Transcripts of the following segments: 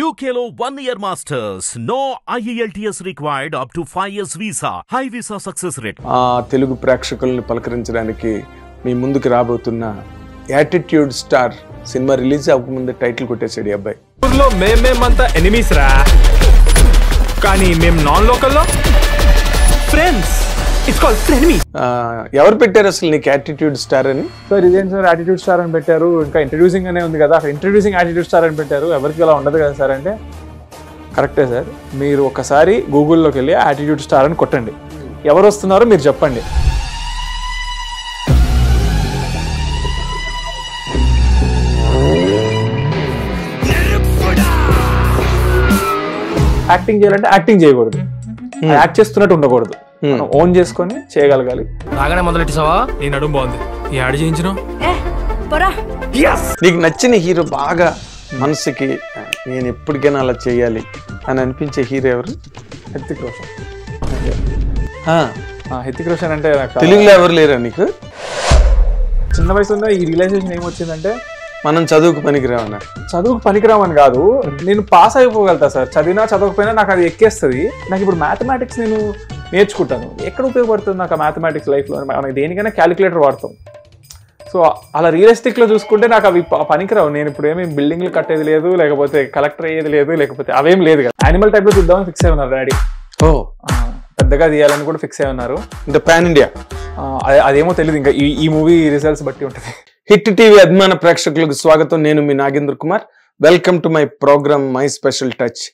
UKలో 1 year masters. No IELTS required up to 5 years visa. High visa success rate. Telugu ప్రేక్షకుల్ని పలకరించడానికి మీ ముందుకు రాబోతున్న యాటిట్యూడ్ స్టార్ సినిమా రిలీజ్ అవ్వకముందే టైటిల్ కొట్టేసాడు ఈ అబ్బాయి. ఊర్లో మేమంతా ఎనిమీస్ రా, కానీ మేము నాన్ లోకల్లో ఫ్రెండ్స్. It's called ఫ్రెండ్మీ. ఎవరు పెట్టారు అసలు నీకు యాటిట్యూడ్ స్టార్ అని? సార్ ఇదేంటి సార్ యాటిట్యూడ్ స్టార్ అని పెట్టారు, ఇంకా ఇంట్రడ్యూసింగ్ అనే ఉంది కదా, ఇంట్రడ్యూసింగ్ యాటిట్యూడ్ స్టార్ అని పెట్టారు, ఎవరికి అలా ఉండదు కదా సార్ అంటే కరెక్టే సార్. మీరు ఒకసారి గూగుల్లోకి వెళ్ళి యాటిట్యూడ్ స్టార్ అని కొట్టండి, ఎవరు వస్తున్నారో మీరు చెప్పండి. యాక్టింగ్ చేయాలంటే యాక్టింగ్ చేయకూడదు, యాక్ట్ చేస్తున్నట్టు ఉండకూడదు, మనం ఓన్ చేసుకొని చేయగలగాలి. బాగానే మొదలెట్టేసావా? నేను అడుగు బాగుంది, ఈ యాడ్ చేయించను. నీకు నచ్చిన హీరో, బాగా మనసుకి నేను ఎప్పటికైనా అలా చేయాలి అని అనిపించే హీరో ఎవరు? హృతిక్ రోషన్. హృతిక్ రోషన్ అంటే తెలుగులో ఎవరు లేరా నీకు? చిన్న వయసులో ఈ రియలైజేషన్ ఏమొచ్చిందంటే మనం చదువుకు పనికిరామన్నా. చదువుకు పనికిరామని కాదు, నేను పాస్ అయిపోగలుగుతా సార్, చదివినా చదవకపోయినా నాకు అది ఎక్కేస్తుంది. నాకు ఇప్పుడు మ్యాథమెటిక్స్ నేను నేర్చుకుంటాను, ఎక్కడ ఉపయోగపడుతుంది నాకు ఆ మ్యాథమెటిక్స్ లైఫ్లో? మనకి దేనికైనా క్యాలిక్యులేటర్ వాడతాం. సో అలా రియలిస్టిక్లో చూసుకుంటే నాకు అవి పనికిరావు. నేను ఇప్పుడు ఏమి బిల్డింగ్లు కట్టేది లేదు, లేకపోతే కలెక్టర్ అయ్యేది లేదు, లేకపోతే అవేం లేదు కదా. యానిమల్ టైప్లో చూద్దామని ఫిక్స్ అయి ఉన్నారు డాడీ. పెద్దగా తీయాలని కూడా ఫిక్స్ అయి ఉన్నారు. అంటే పాన్ ఇండియా అదేమో తెలియదు, ఇంకా ఈ మూవీ రిజల్ట్స్ బట్టి ఉంటుంది. హిట్ టీవీ అభిమాన ప్రేక్షకులకు స్వాగతం. నేను మీ Nagendra Kumar. Welcome to my program my special touch.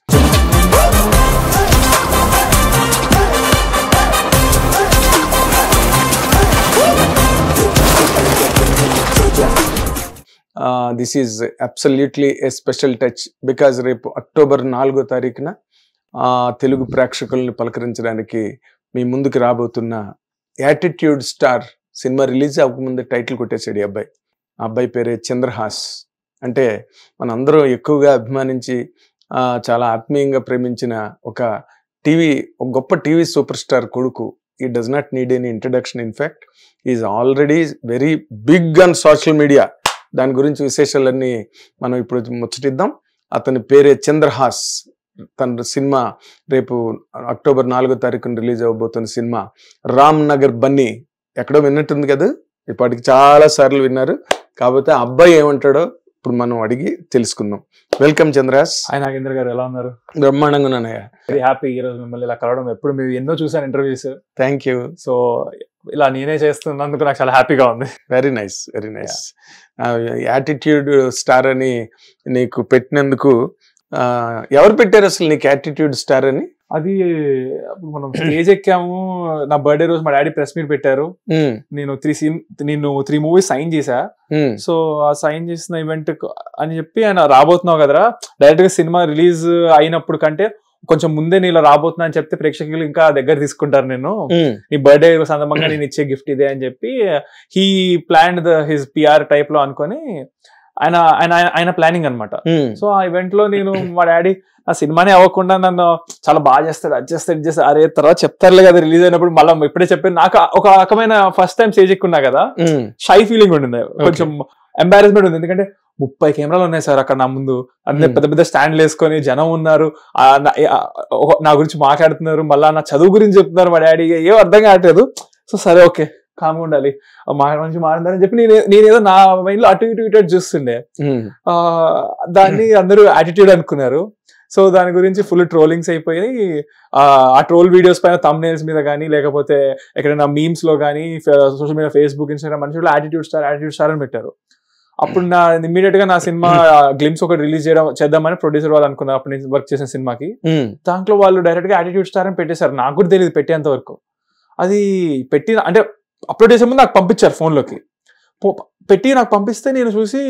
This is absolutely a special touch because రేపు అక్టోబర్ 4వ తారీఖున తెలుగు ప్రేక్షకుల్ని పలకరించడానికి మీ ముందుకు రాబోతున్న యాటిట్యూడ్ స్టార్ సినిమా రిలీజ్ అవ్వకముందే టైటిల్ కొట్టేసాడు ఈ అబ్బాయి. ఆ అబ్బాయి పేరే చంద్రహాస్. అంటే మనందరూ ఎక్కువగా అభిమానించి చాలా ఆత్మీయంగా ప్రేమించిన ఒక గొప్ప టీవీ సూపర్ స్టార్ కొడుకు. ఈ does not need any introduction. In fact is already very big on social media. దాని గురించి విశేషాలన్నీ మనం ఇప్పుడు ముచ్చటిద్దాం. అతని పేరే చంద్రహాస్. తన సినిమా రేపు అక్టోబర్ 4వ తారీఖున రిలీజ్ అవ్వబోతున్న సినిమా రామ్ నగర్ బన్నీ. ఎక్కడో విన్నట్టుంది కదా, ఇప్పటికి చాలా సార్లు విన్నారు. కాకపోతే ఆ అబ్బాయి ఏమంటాడో ఇప్పుడు మనం అడిగి తెలుసుకుందాం. వెల్కమ్ చంద్రహాస్. హాయ్ నాగేంద్ర గారు, ఎలా ఉన్నారు? బ్రహ్మాండంగా ఉన్నానయ్య. వెరీ హ్యాపీ ఈ రోజు మిమ్మల్ని ఇలా కలవడం. ఎప్పుడు మీరు ఎన్నో చూసాను ఇంటర్వ్యూస్. Thank you. సో ఇలా నేనే చేస్తున్నందుకు నాకు చాలా హ్యాపీగా ఉంది. Very nice, very nice. Attitude star అని నీకు పెట్టినందుకు ఎవరు పెట్టారు అసలు నీకు యాటిట్యూడ్ స్టార్ అని? అది మనం స్టేజ్ ఎక్కాము, నా బర్త్డే రోజు మా డాడీ ప్రెస్ మీట్ పెట్టారు. నేను 3 మూవీస్ సైన్ చేశా. సో ఆ సైన్ చేసిన ఈవెంట్ అని చెప్పి ఆయన రాబోతున్నావు కదరా, డైరెక్ట్ గా సినిమా రిలీజ్ అయినప్పుడు కంటే కొంచెం ముందే నేను రాబోతున్నా అని చెప్తే ప్రేక్షకులు ఇంకా దగ్గర తీసుకుంటారు. నేను నీ బర్త్డే సందర్భంగా నేను ఇచ్చే గిఫ్ట్ ఇదే అని చెప్పి he planned his PR type లో అనుకొని ఆయన ప్లానింగ్ అనమాట. సో ఆ ఈవెంట్ లో నేను మా డాడీ ఆ సినిమానే అవ్వకుండా నన్ను చాలా బాగా చేస్తాడు, అది చేస్తాడు, అరే తర్వాత చెప్తారులే కదా రిలీజ్ అయినప్పుడు, మళ్ళీ ఇప్పుడే చెప్పాను. నాకు ఒక రకమైన ఫస్ట్ టైం స్టేజ్ ఎక్కున్నా కదా, షై ఫీలింగ్ ఉండింది, కొంచెం ఎంబారెస్మెంట్ ఉంది. ఎందుకంటే 30 కెమెరాలు ఉన్నాయి సార్ అక్కడ నా ముందు, అన్ని పెద్ద పెద్ద స్టాండ్లు వేసుకొని జనం ఉన్నారు, నా గురించి మాట్లాడుతున్నారు, మళ్ళా నా చదువు గురించి చెప్తున్నారు మా డాడీ. ఏం అర్థం కావట్లేదు. సో సరే ఓకే కామ్గా ఉండాలి, మంచి మాట్లాడాలని చెప్పి నేనేదో నా మైండ్ లో అటు ఇటు చూస్తుండే. దాన్ని అందరూ యాటిట్యూడ్ అనుకున్నారు. సో దాని గురించి ఫుల్ ట్రోలింగ్స్ అయిపోయి ఆ ట్రోల్ వీడియోస్ పైన థంబ్నెయిల్స్ మీద కానీ, లేకపోతే ఎక్కడైనా మీమ్స్ లో కానీ, సోషల్ మీడియా, ఫేస్బుక్, ఇన్స్టాగ్రామ్ మనుషులు యాటిట్యూడ్ స్టార్ అని పెట్టారు. అప్పుడు నా ఇమ్మీడియట్ గా నా సినిమా గ్లిమ్స్ ఒకటి రిలీజ్ చేద్దామని ప్రొడ్యూసర్ వాళ్ళు అనుకున్నారు. అప్పుడు నేను వర్క్ చేసిన సినిమాకి దాంట్లో వాళ్ళు డైరెక్ట్ గా యాటిట్యూడ్ స్టార్ అని పెట్టేశారు. నాకు కూడా తెలియదు పెట్టేంత వరకు. అది పెట్టి అంటే అప్లోడ్ చేసే ముందు నాకు పంపించారు ఫోన్లోకి, పెట్టి నాకు పంపిస్తే నేను చూసి,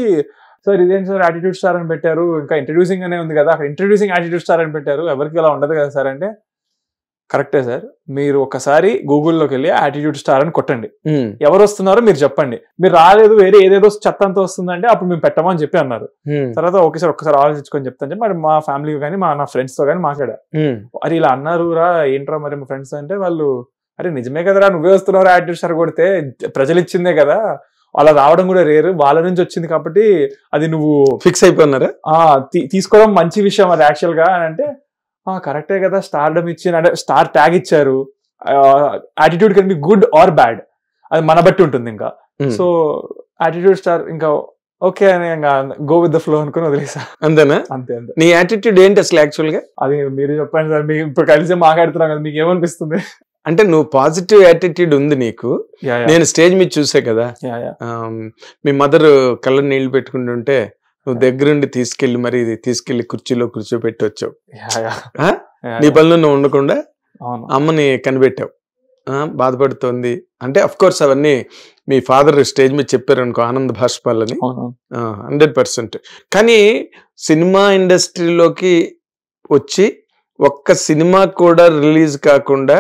సార్ ఇదేంటి సార్ యాటిట్యూడ్ స్టార్ అని పెట్టారు, ఇంకా ఇంట్రడ్యూసింగ్ అనే ఉంది కదా, ఇంట్రడ్యూసింగ్ యాటిట్యూడ్ స్టార్ అని పెట్టారు, ఎవరికి అలా ఉండదు కదా సార్ అంటే కరెక్టే సార్. మీరు ఒకసారి గూగుల్లోకి వెళ్ళి యాటిట్యూడ్ స్టార్ అని కొట్టండి, ఎవరు వస్తున్నారో మీరు చెప్పండి. మీరు రాలేదు, వేరే ఏదేదో చెత్త అంతా వస్తుందంటే అప్పుడు మేము పెట్టమని చెప్పి అన్నారు. తర్వాత ఒక్కసారి ఆలోచించుకొని చెప్తాను చెప్పి మరి మా ఫ్యామిలీ కానీ నా ఫ్రెండ్స్ తో కానీ మాట్లాడా. అరే ఇలా అన్నారు రా, ఏంట్రా మరి మా ఫ్రెండ్స్ అంటే, వాళ్ళు అరే నిజమే కదరా, నువ్వే వస్తున్నావు యాటిట్యూడ్ స్టార్ కొడితే, ప్రజలు ఇచ్చిందే కదా, అలా రావడం కూడా రేరు, వాళ్ళ నుంచి వచ్చింది కాబట్టి అది నువ్వు ఫిక్స్ అయిపోయినారా? తీసుకోవడం మంచి విషయం అది యాక్చువల్ గా అని అంటే కరెక్టే కదా, స్టార్డమ్ ఇచ్చిన అంటే స్టార్ ట్యాగ్ ఇచ్చారు, attitude can be good or bad, అది మన బట్టి ఉంటుంది ఇంకా. సో యాటిట్యూడ్ స్టార్ ఇంకా ఓకే అని ఇంకా గో విత్ ద ఫ్లో అనుకుని వదిలేసా. అంతేనా? అంతే అంతే. నీ యాటిట్యూడ్ ఏంటి అసలు యాక్చువల్ గా? అది మీరు చెప్పండి సార్, మీకు ఇప్పుడు కలిసి మాట్లాడుతున్నాం కదా, మీకు ఏమనిపిస్తుంది? అంటే నువ్వు పాజిటివ్ యాటిట్యూడ్ ఉంది నీకు. నేను స్టేజ్ మీద చూసా కదా, మీ మదర్ కళ్ళ నీళ్లు పెట్టుకుంటుంటే నువ్వు దగ్గరుండి తీసుకెళ్లి కుర్చీలో కూర్చోబెట్టి వచ్చావు. నీ పనులు నువ్వు ఉండకుండా అమ్మని కనిపెట్టావు. బాధపడుతోంది అంటే అఫ్ కోర్స్ అవన్నీ మీ ఫాదర్ స్టేజ్ మీద చెప్పారు అనుకో, ఆనంద భాష్పాలని 100%. కానీ సినిమా ఇండస్ట్రీలోకి వచ్చి ఒక్క సినిమా కూడా రిలీజ్ కాకుండా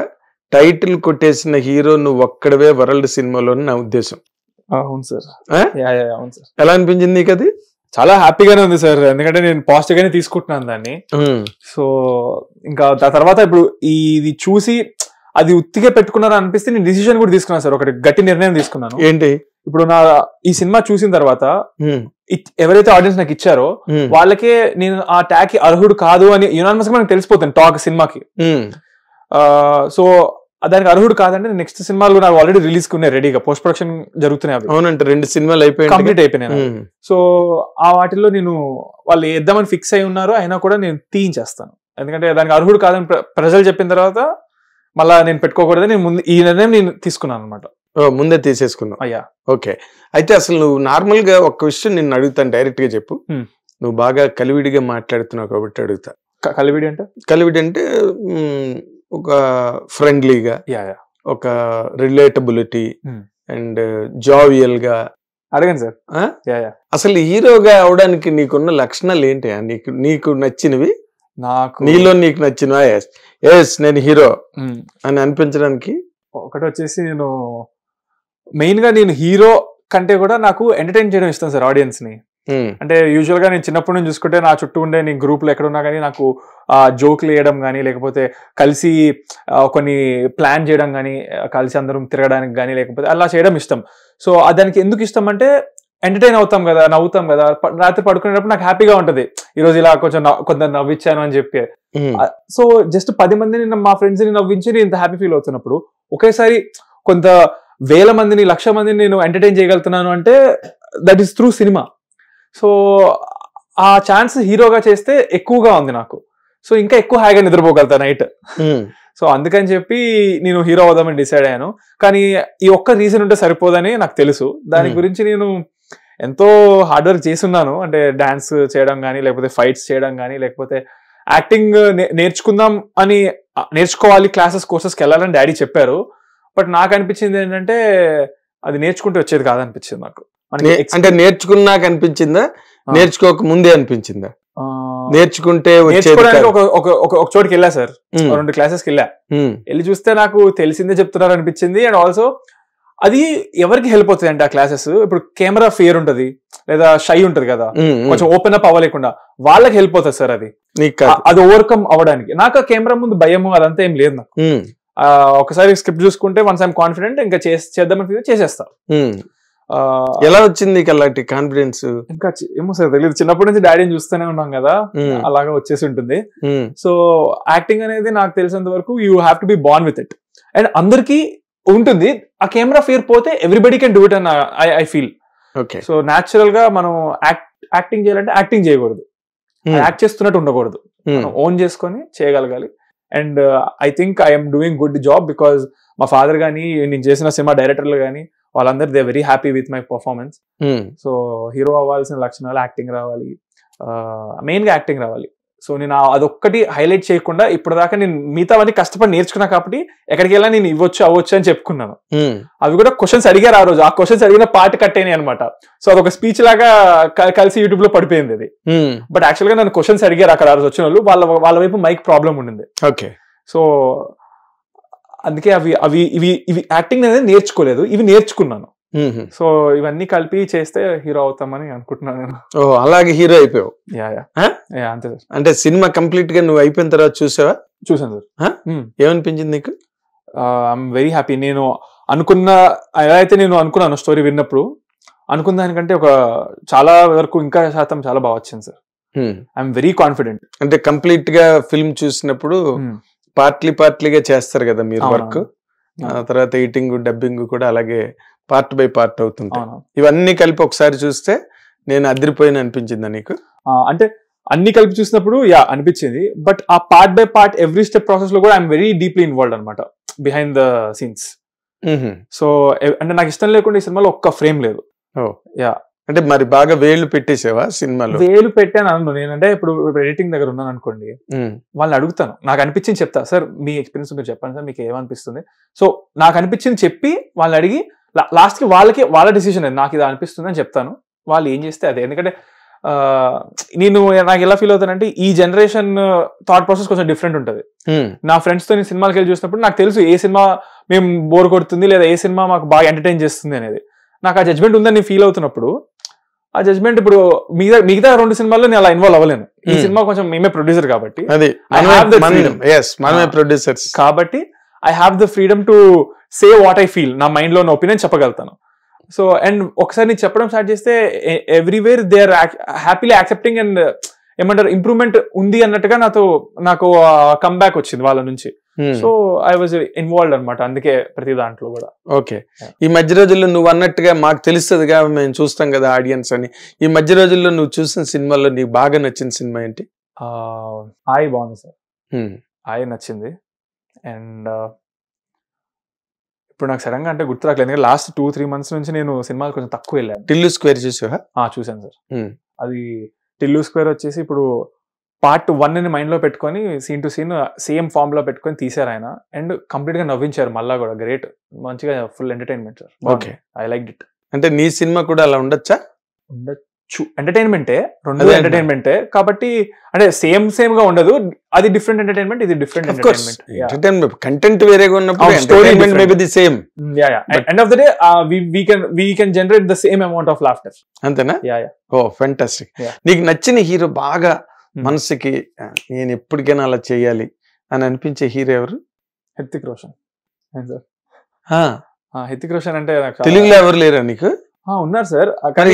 టైటిల్ కొట్టేసిన హీరో నువ్వు ఒక్కడవే వరల్డ్ సినిమాలో నా ఉద్దేశం. అవును సార్. అవును సార్. ఎలా అనిపించింది నీకు? అది చాలా హ్యాపీగానే ఉంది సార్, ఎందుకంటే నేను పాజిటివ్ గానే తీసుకుంటున్నాను దాన్ని. సో ఇంకా తర్వాత ఇప్పుడు ఇది చూసి అది ఉత్తిగా పెట్టుకున్నారా అనిపిస్తే నేను డిసిషన్ కూడా తీసుకున్నాను సార్, ఒకటి గట్టి నిర్ణయం తీసుకున్నాను. ఏంటి? ఇప్పుడు ఈ సినిమా చూసిన తర్వాత ఎవరైతే ఆడియన్స్ నాకు ఇచ్చారో వాళ్ళకే నేను ఆ ట్యాగ్ కి అర్హుడు కాదు అని యునానిమస్ గా మనకు తెలిసిపోతుంది టాక్ సినిమాకి. సో దానికి అర్హుడు కాదంటే నెక్స్ట్ సినిమాలు నాకు ఆల్రెడీ రిలీజ్ ఉన్నాయి రెడీగా, పోస్ట్ ప్రొడక్షన్ జరుగుతున్నాయి. అవునంటే 2 సినిమాలు కంప్లీట్ అయిపోయినాయి. సో ఆ వాటిల్లో నేను వాళ్ళు వేద్దామని ఫిక్స్ అయి ఉన్నారు, అయినా కూడా నేను తీయించేస్తాను, ఎందుకంటే దానికి అర్హుడు కాదని ప్రజలు చెప్పిన తర్వాత మళ్ళా నేను పెట్టుకోకూడదు. నేను ముందు ఈ నిర్ణయం నేను తీసుకున్నాను అనమాట. ముందే తీసేసుకున్నావు. అయ్యా ఓకే. అయితే అసలు నువ్వు నార్మల్ గా ఒక్క విషయం నిన్ను అడుగుతాను, డైరెక్ట్ గా చెప్పు. నువ్వు బాగా కలివిడిగా మాట్లాడుతున్నావు కాబట్టి అడుగుతా. కలివిడి అంటే ఒక ఫ్రెండ్లీగా, ఒక రిలేటబిలిటీ అండ్ జావియల్ గా అడగండి సార్. అసలు హీరోగా అవడానికి నీకున్న లక్షణాలు ఏంటి? నీకు నచ్చినవి, నీలో నీకు నచ్చినవా? ఎస్ నేను హీరో అని అనిపించడానికి. ఒకటి వచ్చేసి నేను మెయిన్ గా నేను హీరో కంటే కూడా నాకు ఎంటర్టైన్ చేయడం ఇష్టం సార్ ఆడియన్స్ ని. అంటే యూజువల్ గా నేను చిన్నప్పటి నుంచి చూసుకుంటే నా చుట్టూ ఉండే నేను గ్రూప్ లో ఎక్కడున్నా కానీ నాకు జోక్లు వేయడం కానీ, లేకపోతే కలిసి కొన్ని ప్లాన్ చేయడం కానీ, కలిసి అందరం తిరగడానికి కానీ, లేకపోతే అలా చేయడం ఇష్టం. సో దానికి ఎందుకు ఇష్టం అంటే ఎంటర్టైన్ అవుతాం కదా, నవ్వుతాం కదా, రాత్రి పడుకునేటప్పుడు నాకు హ్యాపీగా ఉంటది, ఈరోజు ఇలా కొంత నవ్వించాను అని చెప్పి. సో జస్ట్ 10 మందిని మా ఫ్రెండ్స్ ని నవ్వించి నేను ఇంత హ్యాపీ ఫీల్ అవుతున్నప్పుడు ఒకేసారి కొంత వేల మందిని 1,00,000 మందిని నేను ఎంటర్టైన్ చేయగలుగుతున్నాను అంటే that is through cinema. So ఆ ఛాన్స్ హీరోగా చేస్తే ఎక్కువగా ఉంది నాకు. సో ఇంకా ఎక్కువ హాయిగా నిద్రపోగలుగుతా నైట్. సో అందుకని చెప్పి నేను హీరో అవుదామని డిసైడ్ అయ్యాను. కానీ ఈ ఒక్క రీజన్ ఉంటే సరిపోదని నాకు తెలుసు. దాని గురించి నేను ఎంతో హార్డ్ వర్క్ చేస్తున్నాను. అంటే డాన్స్ చేయడం కానీ, లేకపోతే ఫైట్స్ చేయడం కానీ, లేకపోతే యాక్టింగ్ నేర్చుకోవాలి, కోర్సెస్కి వెళ్ళాలని డాడీ చెప్పారు. బట్ నాకు అనిపించింది ఏంటంటే అది నేర్చుకుంటే వచ్చేది కాదనిపించింది నాకు. అంటే నేర్చుకున్నాక అనిపించిందా, నేర్చుకోక ముందే అనిపించిందా? నేర్చుకుంటే ఒక చోటుకి వెళ్ళా సార్, 2 క్లాసెస్కి వెళ్ళి చూస్తే నాకు తెలిసిందే చెప్తున్నారు అనిపించింది. అండ్ ఆల్సో అది ఎవరికి హెల్ప్ అవుతుంది అంటే ఆ క్లాసెస్, ఇప్పుడు కెమెరా ఫియర్ ఉంటది లేదా షై ఉంటది కదా, కొంచెం ఓపెన్ అప్ అవ్వలేకుండా వాళ్ళకి హెల్ప్ అవుతుంది సార్ అది ఓవర్కమ్ అవ్వడానికి. నాకు ఆ కెమెరా ముందు భయము అదంతా ఏం లేదు నాకు. ఒకసారి స్క్రిప్ట్ చూసుకుంటే వన్స్ ఐఎమ్ కాన్ఫిడెంట్ ఇంకా చేద్దామని చేసేస్తా. ఎలా వచ్చింది అలాంటి కాన్ఫిడెన్స్? ఇంకా ఏమో సార్ తెలియదు, చిన్నప్పటి నుంచి డాడీని చూస్తూనే ఉన్నాం కదా, అలాగా వచ్చేసి ఉంటుంది. సో యాక్టింగ్ అనేది నాకు తెలిసినంత వరకు you have to be born with it. And అందరికి ఉంటుంది ఆ కెమెరా ఫియర్ పోతే ఎవ్రీబడి కెన్ డూ ఇట్ అని ఐ ఫీల్. సో న్యాచురల్ గా మనం యాక్టింగ్ చేయాలంటే యాక్టింగ్ చేయకూడదు, యాక్ట్ చేస్తున్నట్టు ఉండకూడదు, ఓన్ చేసుకొని చేయగలగాలి. And I think I'm doing good job because మా ఫాదర్ కానీ నేను చేసిన సినిమా డైరెక్టర్లు కానీ వాళ్ళందరూ they very happy with my performance. So hero అవ్వాల్సిన లక్షణాలు యాక్టింగ్ రావాలి, మెయిన్ గా యాక్టింగ్ రావాలి. సో నేను అదొక్కటి హైలైట్ చేయకుండా ఇప్పుడు దాకా నేను మిగతావన్నీ కష్టపడి నేర్చుకున్నా కాబట్టి ఎక్కడికి వెళ్ళా నేను ఇవ్వచ్చు అవ్వచ్చు అని చెప్పుకున్నాను. అవి కూడా క్వశ్చన్స్ అడిగారు ఆ రోజు, ఆ క్వశ్చన్స్ అడిగిన పార్ట్ కట్ అయినాయి అనమాట. సో అదొక స్పీచ్ లాగా కలిసి యూట్యూబ్ లో పడిపోయింది అది. బట్ యాక్చువల్ గా నన్ను క్వశ్చన్స్ అడిగారు అక్కడ ఆ రోజు వచ్చిన వాళ్ళు, వాళ్ళ వైపు మైక్ ప్రాబ్లం ఉండింది. ఓకే. సో అందుకే ఇవి యాక్టింగ్ అనేది నేర్చుకోలేదు, ఇవి నేర్చుకున్నాను. సో ఇవన్నీ కలిపి చేస్తే హీరో అవుతామని అనుకుంటున్నాను నేను. అలాగే హీరో అయిపోయావు? అంతే సార్. అంటే సినిమా కంప్లీట్ గా నువ్వు అయిపోయిన తర్వాత చూసావా? చూసాను సార్. ఏమనిపించింది నీకు? I'm very happy. నేను ఎలా అయితే నేను అనుకున్నాను స్టోరీ విన్నప్పుడు అనుకున్న దానికంటే ఒక చాలా వరకు ఇంకా శాతం చాలా బాగా వచ్చింది సార్. I'm very confident. అంటే కంప్లీట్ గా ఫిల్మ్ చూసినప్పుడు పార్ట్లీగా చేస్తారు కదా మీరు వర్క్, తర్వాత ఎడిటింగ్ డబ్బింగ్ కూడా అలాగే పార్ట్ బై పార్ట్ అవుతుంటాయి. ఇవన్నీ కలిపి ఒకసారి చూస్తే నేను అదిరిపోయిన అనిపించిందా నీకు? అంటే అన్ని కలిపి చూసినప్పుడు అనిపించింది. బట్ ఆ part by part every step process లో కూడా ఐఎమ్ వెరీ డీప్లీ ఇన్వాల్వ్డ్ అనమాట బిహైండ్ ద సీన్స్. సో అంటే నాకు ఇష్టం లేకుండా ఈ సినిమాలో ఒక్క ఫ్రేమ్ లేదు. అంటే మరి బాగా వేలు పెట్టేసావా సినిమాలో? వేలు పెట్టాను అన్ను నేనంటే ఇప్పుడు ఎడిటింగ్ దగ్గర ఉన్నాను అనుకోండి, వాళ్ళని అడుగుతాను, నాకు అనిపించింది చెప్తా, సార్ మీ ఎక్స్పీరియన్స్ మీరు చెప్పండి సార్, మీకు ఏమనిపిస్తుంది. సో నాకు అనిపించింది చెప్పి వాళ్ళని అడిగి లాస్ట్ కి వాళ్ళ డిసిషన్ నాకు ఇది అనిపిస్తుంది అని చెప్తాను. వాళ్ళు ఏం చేస్తే అదే. ఎందుకంటే నాకు ఎలా ఫీల్ అవుతానంటే ఈ జనరేషన్ థాట్ ప్రాసెస్ కొంచెం డిఫరెంట్ ఉంటుంది. నా ఫ్రెండ్స్ తో నేను సినిమాకి వెళ్ళి చూసినప్పుడు నాకు తెలుసు ఏ సినిమా మేము బోర్ కొడుతుంది లేదా ఏ సినిమా మాకు బాగా ఎంటర్టైన్ చేస్తుంది అనేది. నాకు ఆ జడ్జ్మెంట్ ఉందని నేను ఫీల్ అవుతున్నప్పుడు ఆ జడ్జ్మెంట్ ఇప్పుడు మిగతా 2 సినిమాల్లో నేను అలా ఇన్వాల్వ్ అవ్వలేను. ఈ సినిమా కొంచెం మేమే ప్రొడ్యూసర్ కాబట్టి కాబట్టి I have the freedom to say what I feel. నా మైండ్ లో ఉన్న ఒపీనియన్ చెప్పగలుగుతాను. సో అండ్ ఒకసారి నేను చెప్పడం స్టార్ట్ చేస్తే everywhere they are happily accepting and ఏమంటారు ఇంప్రూవ్మెంట్ ఉంది అన్నట్టుగా నాకు కమ్ బ్యాక్ వచ్చింది వాళ్ళ నుంచి. సో ఐ వాజ్ ఇన్వాల్వ్డ్ అనమాట అందుకే ప్రతి దాంట్లో కూడా. ఓకే, ఈ మధ్య రోజుల్లో నువ్వు అన్నట్టుగా మాకు తెలుస్తుందిగా, మేము చూస్తాం కదా ఆడియన్స్ అని, ఈ మధ్య రోజుల్లో నువ్వు చూసిన సినిమాల్లో నీకు బాగా నచ్చిన సినిమా ఏంటి? ఆయ్ బాగుంది సార్, ఆయ్ నచ్చింది. అండ్ ఇప్పుడు నాకు సడన్ గా అంటే గుర్తు రావట్లేదు, ఎందుకంటే లాస్ట్ 2-3 months నుంచి నేను సినిమాలు కొంచెం తక్కువ వెళ్ళాను. టిల్లు స్క్వేర్ చూసావా? చూసాను సార్. అది టిల్లు స్క్వేర్ వచ్చేసి ఇప్పుడు పార్ట్ 1 మైండ్ లో పెట్టుకొని scene to scene same form లో పెట్టుకొని తీసారు ఆయన. అండ్ కంప్లీట్ గా నవ్వించారు మళ్ళా కూడా. గ్రేట్, మంచిగా full entertainment sir. Okay, I like it. అంటే నీ సినిమా కూడా అలా ఉండొచ్చా? ఎంటర్టైన్మెంటే, 2 ఎంటర్టైన్మెంటే కాబట్టి అంటే సేమ్ గా ఉండదు. అది డిఫరెంట్ ఎంటర్టైన్మెంట్, ఇది డిఫరెంట్ ఎంటర్టైన్మెంట్. కంటెంట్ వేరేగా ఉన్నప్పుడు entertainment may be the same. End of the day we can generate the same amount of laughter. అంతేనా? Oh fantastic. నీకు నచ్చిన హీరో, బాగా మనసుకి నేను ఎప్పటికైనా అలా చేయాలి అని అనిపించే హీరో ఎవరు? హృతిక్ రోషన్. హృతిక్ రోషన్ అంటే తెలుగులో ఎవరు లేరా నీకు? ఉన్నారు సార్, కానీ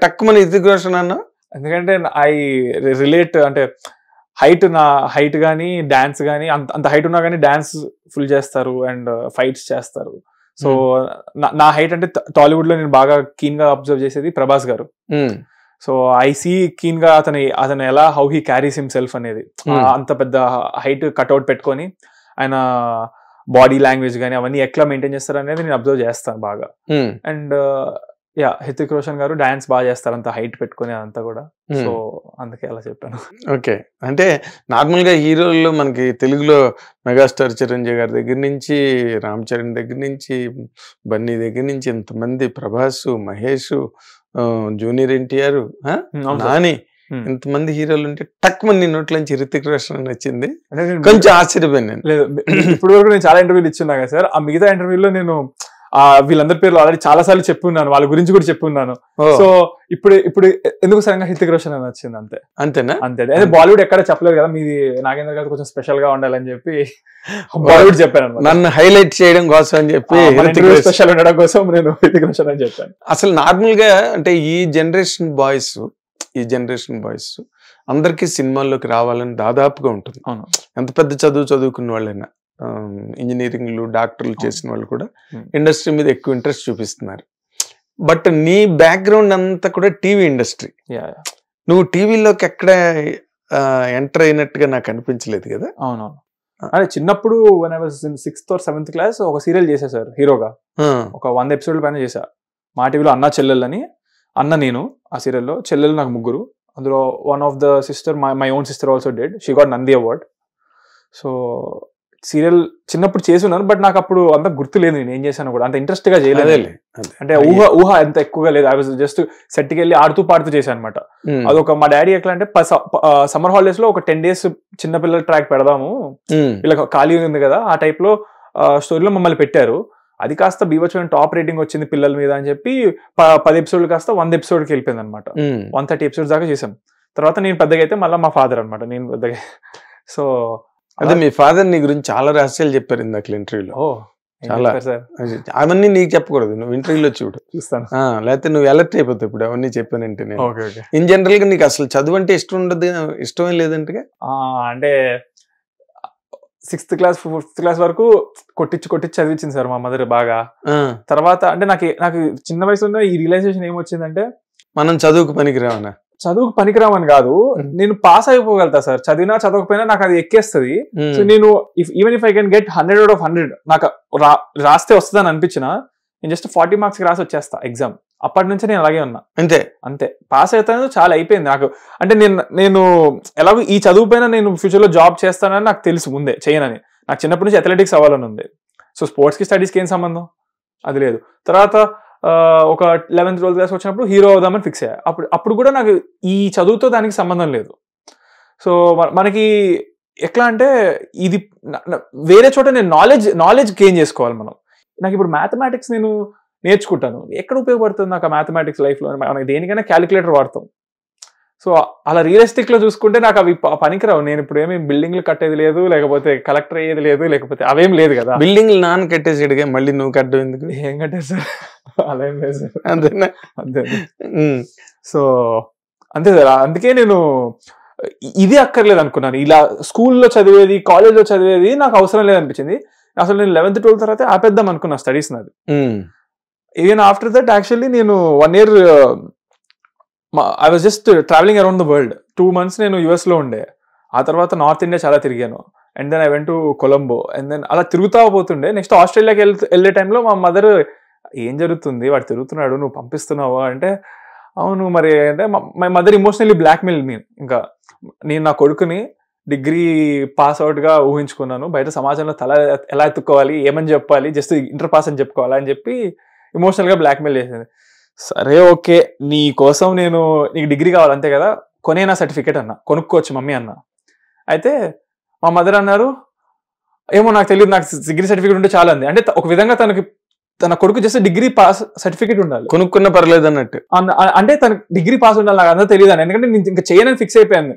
టక్కుమని హృతిక్ రోషన్ అన్నా. ఎందుకంటే ఐ రిలేట్, అంటే నా హైట్ గానీ డాన్స్ గానీ అంత హైట్ ఉన్నా కానీ డాన్స్ ఫుల్ చేస్తారు అండ్ ఫైట్స్ చేస్తారు. సో నా హైట్ అంటే టాలీవుడ్ లో నేను బాగా కీన్ గా అబ్జర్వ్ చేసేది ప్రభాస్ గారు. సో ఐ సీ కీన్ గా అతను ఎలా హౌ హీ క్యారీస్ హిమ్సెల్ఫ్ అనేది. అంత పెద్ద హైట్ కట్అవుట్ పెట్టుకొని ఆయన బాడీ లాంగ్వేజ్ గానీ అవన్నీ ఎట్లా మెయింటైన్ చేస్తారు అనేది నేను అబ్జర్వ్ చేస్తాను బాగా. అండ్ హృతిక్ రోషన్ గారు డాన్స్ బాగా చేస్తారు అంత హైట్ పెట్టుకుని అదంతా కూడా. సో అందుకే అలా చెప్పాను. ఓకే, అంటే నార్మల్ గా హీరోల్లో మనకి తెలుగులో మెగాస్టార్ చిరంజీవి గారి దగ్గర నుంచి, రామ్ చరణ్ దగ్గర నుంచి, బన్నీ దగ్గర నుంచి ఇంతమంది, ప్రభాస్, మహేష్, జూనియర్ ఎన్టీఆర్, నాని, ఇంతమంది హీరోలు ఉంటే టక్ మంది నోట్ల నుంచి హృతిక్ రోషన్ వచ్చింది. కొంచెం ఆశ్చర్యపోయాను నేను. లేదు, ఇప్పుడు వరకు నేను చాలా ఇంటర్వ్యూలు ఇచ్చున్నా కదా సార్. ఆ మిగతా ఇంటర్వ్యూలో నేను వీళ్ళందరి పేర్లు ఆల్రెడీ చాలా సార్లు చెప్పున్నాను, వాళ్ళ గురించి కూడా చెప్పున్నాను. సో ఇప్పుడు ఎందుకు సరంగా హృతిక్ రోషన్ అని వచ్చింది అంతే. అంతేనా? అంతే. అదే బాలీవుడ్ ఎక్కడ చెప్పలేదు కదా, మీది నాగేంద్ర గారు కొంచెం స్పెషల్ గా ఉండాలని చెప్పి బాలీవుడ్ చెప్పాను. నన్ను హైలైట్ చేయడం కోసం అని చెప్పి, స్పెషల్ ఉండడం కోసం నేను హృతిక్ రోషన్ అని చెప్పాను. అసలు నార్మల్ గా అంటే ఈ జనరేషన్ బాయ్స్ అందరికీ సినిమాల్లోకి రావాలని దాదాపుగా ఉంటుంది. ఎంత పెద్ద చదువుకున్న వాళ్ళైనా, ఇంజనీరింగ్లు, డాక్టర్లు చేసిన వాళ్ళు కూడా ఇండస్ట్రీ మీద ఎక్కువ ఇంట్రెస్ట్ చూపిస్తున్నారు. బట్ నీ బ్యాక్గ్రౌండ్ అంతా కూడా టీవీ ఇండస్ట్రీ. నువ్వు టీవీలోకి ఎక్కడ ఎంటర్ అయినట్టుగా నాకు అనిపించలేదు కదా? అవునవును. అదే చిన్నప్పుడు when I was in 6th or 7th class ఒక సీరియల్ చేశా సార్ హీరోగా. ఒక 100 episodes పైన చేశా. మా టీవీలో అన్న చెల్లెళ్ళని. నేను ఆ సీరియల్లో, చెల్లెలు నాకు 3. అందులో one of the sister, my own sister also did, she got Nandi award. So serial చిన్నప్పుడు చేసి ఉన్నాను, బట్ నాకు అప్పుడు అంత గుర్తు లేదు నేను ఏం చేశాను కూడా, అంత ఇంట్రెస్ట్ గా చేయలేదు. అంటే ఊహ ఎంత ఎక్కువగా లేదు. ఐ వాజ్ జస్ట్ సెట్కి వెళ్ళి ఆడుతూ పాడుతూ చేశాను అనమాట. అదొక మా డాడీ ఎట్లా అంటే సమ్మర్ హాలిడేస్ లో ఒక 10 days చిన్నపిల్లల ట్రాక్ పెడదాము, ఇలా ఖాళీ ఉంది కదా, ఆ టైప్ లో స్టోరీలో మమ్మల్ని పెట్టారు. అది కాస్త బీభత్సమైన టాప్ రేటింగ్ వచ్చింది పిల్లల మీద అని చెప్పి 10 episodes కాస్త 100 episodeకి వెళ్ళిపోయింది అనమాట. 130 episodes దాకా చేసాం. తర్వాత నేను పెద్దగా అయితే మళ్ళీ మా ఫాదర్ అనమాట, నేను పెద్దగా. సో అదే మీ ఫాదర్ నీ గురించి చాలా రహస్యాలు చెప్పారు ఇందాక ఇంటర్వ్యూలో. చాలా సార్ అవన్నీ నీకు చెప్పకూడదు, నువ్వు ఇంటర్వ్యూలో చూడు, చూస్తాను. లేకపోతే నువ్వు అలర్ట్ అయిపోతావు ఇప్పుడు అవన్నీ చెప్పానంటే. నేను ఓకే ఓకే. ఇన్ జనరల్ గా నీకు అసలు చదువు అంటే ఇష్టం ఉండదు, ఇష్టమే లేదంటే? అంటే 6th క్లాస్ 5th క్లాస్ వరకు కొట్టించి చదివించింది సార్ మా మదర్ బాగా. తర్వాత అంటే నాకు చిన్న వయసులో ఈ రియలైజేషన్ ఏమొచ్చిందంటే మనం చదువుకు పనికిరావనా? చదువుకు పనికిరామని కాదు, నేను పాస్ అయిపోగలుగుతా సార్, చదివినా చదవకపోయినా నాకు అది ఎక్కేస్తుంది. సో నేను even if I can get 100 out of 100 నాకు రాస్తే వస్తుందని అనిపించిన నేను జస్ట్ 40 marks రాసి వచ్చేస్తా ఎగ్జామ్. అప్పటి నుంచి నేను అలాగే ఉన్నా, అంతే పాస్ అవుతాను, చాలా అయిపోయింది నాకు. అంటే నేను ఎలాగో ఈ చదువు పైన నేను ఫ్యూచర్ లో జాబ్ చేస్తానని నాకు తెలుసు ముందే, చేయనని. నాకు చిన్నప్పటి నుంచి అథ్లెటిక్స్ అవ్వాలని ఉంది. సో స్పోర్ట్స్ కి స్టడీస్కి ఏం సంబంధం, అది లేదు. తర్వాత ఒక 11th 12th క్లాస్ వచ్చినప్పుడు హీరో అవుదామని ఫిక్స్ అయ్యా. అప్పుడు కూడా నాకు ఈ చదువుతో దానికి సంబంధం లేదు. సో మనకి ఎట్లా అంటే ఇది వేరే చోట నేను నాలెడ్జ్ గెయిన్ చేసుకోవాలి మనం. నాకు ఇప్పుడు మ్యాథమెటిక్స్ నేను నేర్చుకుంటాను, ఎక్కడ ఉపయోగపడుతుంది నాకు ఆ మ్యాథమెటిక్స్ లైఫ్లో? మనకి దేనికైనా క్యాలిక్యులేటర్ వాడతాం. సో అలా రియలిస్టిక్ లో చూసుకుంటే నాకు అవి పనికిరావు. నేను ఇప్పుడు ఏమి బిల్డింగ్లు కట్టేది లేదు, లేకపోతే కలెక్టర్ అయ్యేది లేదు, లేకపోతే అవేం లేదు కదా. బిల్డింగ్లు నాన్న కట్టేసాడుగా, మళ్ళీ నువ్వు కట్టడం ఎందుకు? ఏం కట్టేది సార్, అలా ఏం లేదు సార్. అంతేనా? అంతే. సో అంతే సార్. అందుకే నేను ఇది అక్కర్లేదు అనుకున్నాను. ఇలా స్కూల్లో చదివేది, కాలేజ్లో చదివేది నాకు అవసరం లేదనిపించింది. అసలు నేను 11th 12th తర్వాత ఆపేద్దాం అనుకున్నా స్టడీస్ నాది. ఈవెన్ ఆఫ్టర్ దట్ యాక్చువల్లీ నేను 1 year I was just traveling around the world. 2 months నేను యుఎస్ లో ఉండే. ఆ తర్వాత నార్త్ ఇండియా చాలా తిరిగాను. And then I went to Colombo. And then అలా తిరుగుతా పోతుండే. నెక్స్ట్ ఆస్ట్రేలియాకి వెళ్ళే టైంలో మా మదర్, ఏం జరుగుతుంది, వాడు తిరుగుతున్నాడు, నువ్వు పంపిస్తున్నావా అంటే, అవును మరి అంటే మై మదర్ ఇమోషనల్లీ బ్లాక్మెయిల్ మీ. ఇంకా నేను నా కొడుకుని డిగ్రీ పాస్ అవుట్ గా ఊహించుకున్నాను, బయట సమాజంలో తల ఎలా ఎత్తుకోవాలి, ఏమని చెప్పాలి, జస్ట్ ఇంటర్ పాస్ అని చెప్పుకోవాలా అని చెప్పి ఇమోషనల్ గా బ్లాక్మెయిల్ చేసింది. సరే ఓకే, నీ కోసం నీకు డిగ్రీ కావాలి అంతే కదా, కొనేనా సర్టిఫికేట్ అన్న, కొనుక్కోవచ్చు మమ్మీ అన్న. అయితే మా మదర్ అన్నారు, ఏమో నాకు తెలియదు, నాకు డిగ్రీ సర్టిఫికేట్ ఉంటే చాలా అంది. అంటే ఒక విధంగా తన కొడుకు జస్ట్ డిగ్రీ పాస్ సర్టిఫికేట్ ఉండాలి, కొనుక్కున్న పర్లేదు అన్నట్టు. అంటే తనకు డిగ్రీ పాస్ ఉండాలి, నాకు అంతా తెలియదు అని. ఎందుకంటే నేను ఇంకా చేయనని ఫిక్స్ అయిపోయాను,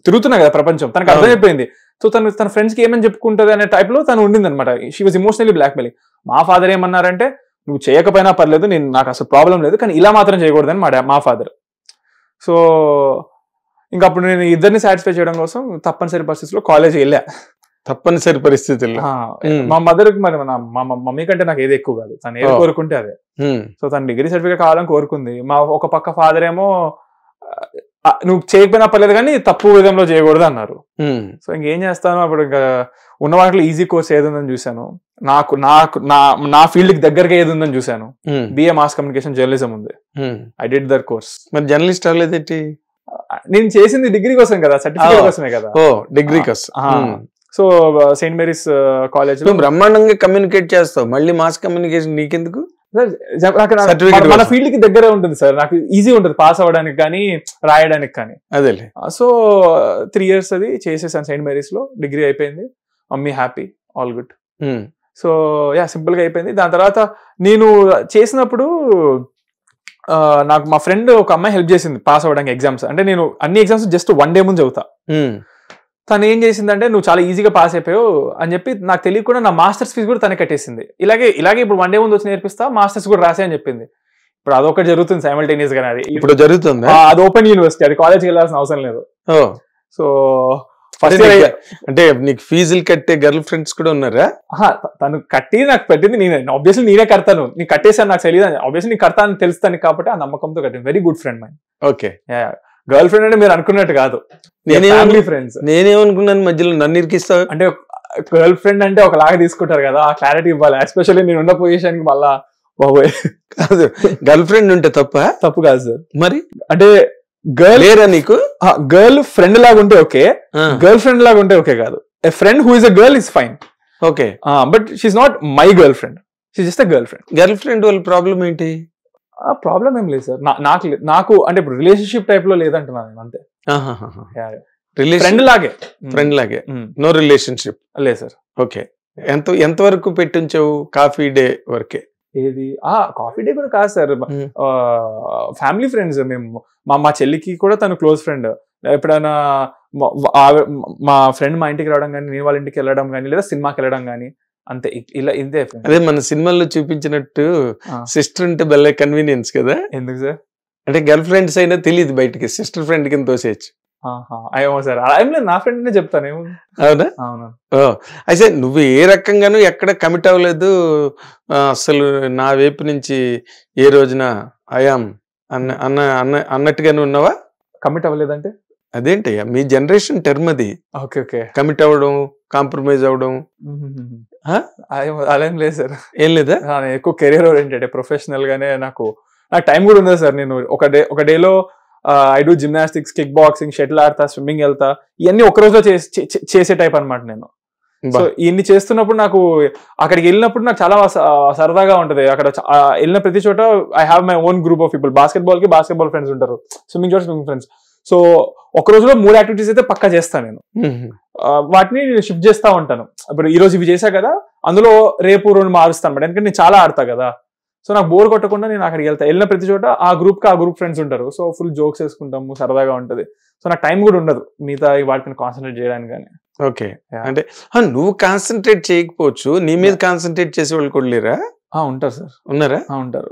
తిరుగుతున్నా కదా ప్రపంచం, తనకు అర్థమైపోయింది. సో తన ఫ్రెండ్స్ కి ఏమని చెప్పుకుంటుంది అనే టైప్ లో తను ఉండింది అనమాట. She was emotionally blackmailing. మా ఫాదర్ ఏమన్నారంటే, నువ్వు చేయకపోయినా పర్లేదు, నాకు అసలు ప్రాబ్లం లేదు, కానీ ఇలా మాత్రం చేయకూడదని మా ఫాదర్. సో ఇంకా అప్పుడు నేను ఇద్దరిని సాటిస్ఫై చేయడం కోసం తప్పనిసరి పరిస్థితుల్లో కాలేజ్ వెళ్ళా. తప్పనిసరి పరిస్థితుల్లో మా మదర్ కి, మరి మా మమ్మీ కంటే నాకు ఏది ఎక్కువ కాదు, తను ఏది కోరుకుంటే అదే. సో తను డిగ్రీ సర్టిఫికేట్ కావాలని కోరుకుంది. మా ఒక పక్క ఫాదర్ ఏమో, నువ్వు చేయకపోయినా పర్లేదు కానీ తప్పు విధంలో చేయకూడదు అన్నారు. సో ఇంకేం చేస్తాను, అప్పుడు ఇంకా ఉన్న వాటిలో ఈజీ కోర్స్ ఏది ఉందని చూశాను. నాకు నా ఫీల్డ్ కి దగ్గరగా ఏది ఉందని చూశాను. బిఏ మాస్ కమ్యూనికేషన్ జర్నలిజం ఉంది. I did that course. మరి జర్నలిస్ట్ అవ్వలేదేంటి? నేను చేసింది డిగ్రీ కోసం కదా, సర్టిఫికేట్ కోసమే కదా. ఓ, డిగ్రీ కోసం. సో సెయింట్ మేరీస్ కాలేజ్ లో బ్రహ్మాండంగా కమ్యూనికేట్ చేస్తావు, మళ్ళీ మాస్ కమ్యూనికేషన్ నీకెందుకు? మన ఫీల్డ్ కి దగ్గర ఉంటుంది సార్, నాకు ఈజీ ఉంటుంది పాస్ అవ్వడానికి కానీ రాయడానికి కానీ. అదేలే. సో 3 years అది చేసేసాను సెయింట్ మేరీస్ లో. డిగ్రీ అయిపోయింది, mummy happy, all good. So yeah, simple గా అయిపోయింది. దాని తర్వాత నేను చేసినప్పుడు నాకు మా ఫ్రెండ్ ఒక అమ్మాయి హెల్ప్ చేసింది పాస్ అవ్వడానికి ఎగ్జామ్స్. అంటే నేను అన్ని ఎగ్జామ్స్ జస్ట్ 1 day ముందు చదువుతా. తను ఏం చేసిందంటే, నువ్వు చాలా ఈజీగా పాస్ అయిపోయావు అని చెప్పి నాకు తెలియకుండా నా మాస్టర్స్ ఫీజు కూడా తనే కట్టేసింది. ఇలాగే ఇప్పుడు 1 day ముందు వచ్చి నేర్పిస్తా, మాస్టర్స్ కూడా రాసే అని చెప్పింది. ఇప్పుడు అదొకటి జరుగుతుంది సైమల్టేనియస్ గా. అది ఇప్పుడు జరుగుతుంది. అది ఓపెన్ యూనివర్సిటీ, అది కాలేజ్కి వెళ్ళాల్సిన అవసరం లేదు. సో ఫస్ట్ అంటే నీకు ఫీజులు కట్టే గర్ల్ ఫ్రెండ్స్ కూడా ఉన్నారా? తను కట్టి నాకు పెట్టింది నేనే. ఆబ్వియస్లీ నేనే కడతాను, నీకు కట్టేసాను నాకు తెలియదు, ఆబ్వియస్లీ నీకు కడతాను తెలుస్తాను కాబట్టి ఆ నమ్మకంతో కట్టింది. Very good friend mind. Okay. Girl friend అంటే మీరు అనుకున్నట్టు కాదు, ఫ్యామిలీ ఫ్రెండ్స్. నేనేమనుకున్నాను మధ్యలో నన్ను ఇరికిస్తావు అంటే. గర్ల్ ఫ్రెండ్ అంటే ఒకలాగా తీసుకుంటారు కదా, ఆ క్లారిటీ ఇవ్వాలి. ఎస్పెషల్లీ నేను ఉన్న పొజిషన్ కి మళ్ళా బాబోయ్. కాదు, గర్ల్ ఫ్రెండ్ ఉంటే తప్పు కాదు సార్. మరి అంటే గర్ల్ లేరా నీకు? గర్ల్ ఫ్రెండ్ లాగా ఉంటే ఓకే, గర్ల్ ఫ్రెండ్ లాగా ఉంటే ఓకే కాదు. A friend who is a girl is fine. Okay. But she's not my girl friend, she just a girl friend. Girl friend వాళ్ళ ప్రాబ్లం ఏంటి? ప్రాబ్లం ఏం లేదు సార్. నాకు అంటే ఇప్పుడు రిలేషన్షిప్ టైప్ లో లేదంటున్నాను అంతే. ఫ్రెండ్ లాగే నో రిలేషన్షిప్ లేదు సార్. ఓకే. ఎంత వరకు పెట్టించావు? కాఫీ డే వరకే. ఏది? కాఫీ డే కూడా కాదు సార్, ఫ్యామిలీ ఫ్రెండ్స్ మేము. మా చెల్లికి కూడా తను క్లోజ్ ఫ్రెండ్. ఎప్పుడైనా మా ఫ్రెండ్ మా ఇంటికి రావడం కానీ, నేను వాళ్ళ ఇంటికి వెళ్ళడం కానీ, లేదా సినిమాకి వెళ్ళడం కానీ, అంతే ఇలా ఇదే. అదే మన సినిమాల్లో చూపించినట్టు సిస్టర్ అంటే భలే కన్వీనియన్స్ కదా. ఎందుకు సార్? అంటే గర్ల్ ఫ్రెండ్స్ అయినా తెలియదు బయటికి, సిస్టర్ ఫ్రెండ్ కింద తోసేయచ్చు. ఏమో సార్, అలా ఏం లేదు, నా ఫ్రెండ్ నే చెప్తాను. ఏమో. అవునా? అవును. అయితే నువ్వు ఏ రకంగానూ ఎక్కడ కమిట్ అవ్వలేదు అసలు, నా వైపు నుంచి ఏ రోజున ఐఆమ్ అన్నట్టుగానే ఉన్నావా? కమిట్ అవ్వలేదంటే అదేంటయ్యా మీ జనరేషన్ టర్మ్ అది. Okay okay. కమిట్ అవ్వడం, కాంప్రమైజ్ అవ్వడం అలా ఏం లేదు సార్. ఏం లేదా? ఎక్కువ కెరీర్ ఓరియంటెడ్, ప్రొఫెషనల్ గానే నాకు టైం కూడా ఉంది సార్. నేను ఒక డేలో I do gymnastics, kick boxing, shuttle ఆడతా, స్విమ్మింగ్ వెళ్తా, ఇవన్నీ ఒక రోజులో చేసే టైప్ అనమాట నేను. సో ఇన్ని చేస్తున్నప్పుడు నాకు అక్కడికి వెళ్ళినప్పుడు నాకు చాలా సరదాగా ఉంటది. అక్కడ వెళ్ళిన ప్రతి చోట I have my own group of people. Basketball కి బాస్కెట్బాల్ ఫ్రెండ్స్ ఉంటారు, స్విమ్మింగ్ చోట స్విమ్మింగ్ ఫ్రెండ్స్. సో ఒక రోజులో 3 యాక్టివిటీస్ అయితే పక్కా చేస్తాను నేను. వాటిని నేను షిఫ్ట్ చేస్తా ఉంటాను. ఇప్పుడు ఈ రోజు ఇవి చేశా కదా, అందులో రేపు 2 మారుస్తాను అనమాట. ఎందుకంటే నేను చాలా ఆడతా కదా. సో నాకు బోర్ కొట్టకుండా నేను అక్కడికి వెళ్తా. వెళ్ళిన ప్రతి చోట ఆ గ్రూప్ ఫ్రెండ్స్ ఉంటారు. సో ఫుల్ జోక్స్ వేసుకుంటాము, సరదాగా ఉంటది. సో నాకు టైం కూడా ఉండదు మిగతా వాటిని కాన్సన్ట్రేట్ చేయడానికి. కానీ ఓకే, అంటే నువ్వు కాన్సన్ట్రేట్ చేయకపోవచ్చు, నీ మీద కాన్సన్ట్రేట్ చేసే వాళ్ళు కూడా లేరా? ఉంటారు సార్. ఉన్నారా? ఉంటారు.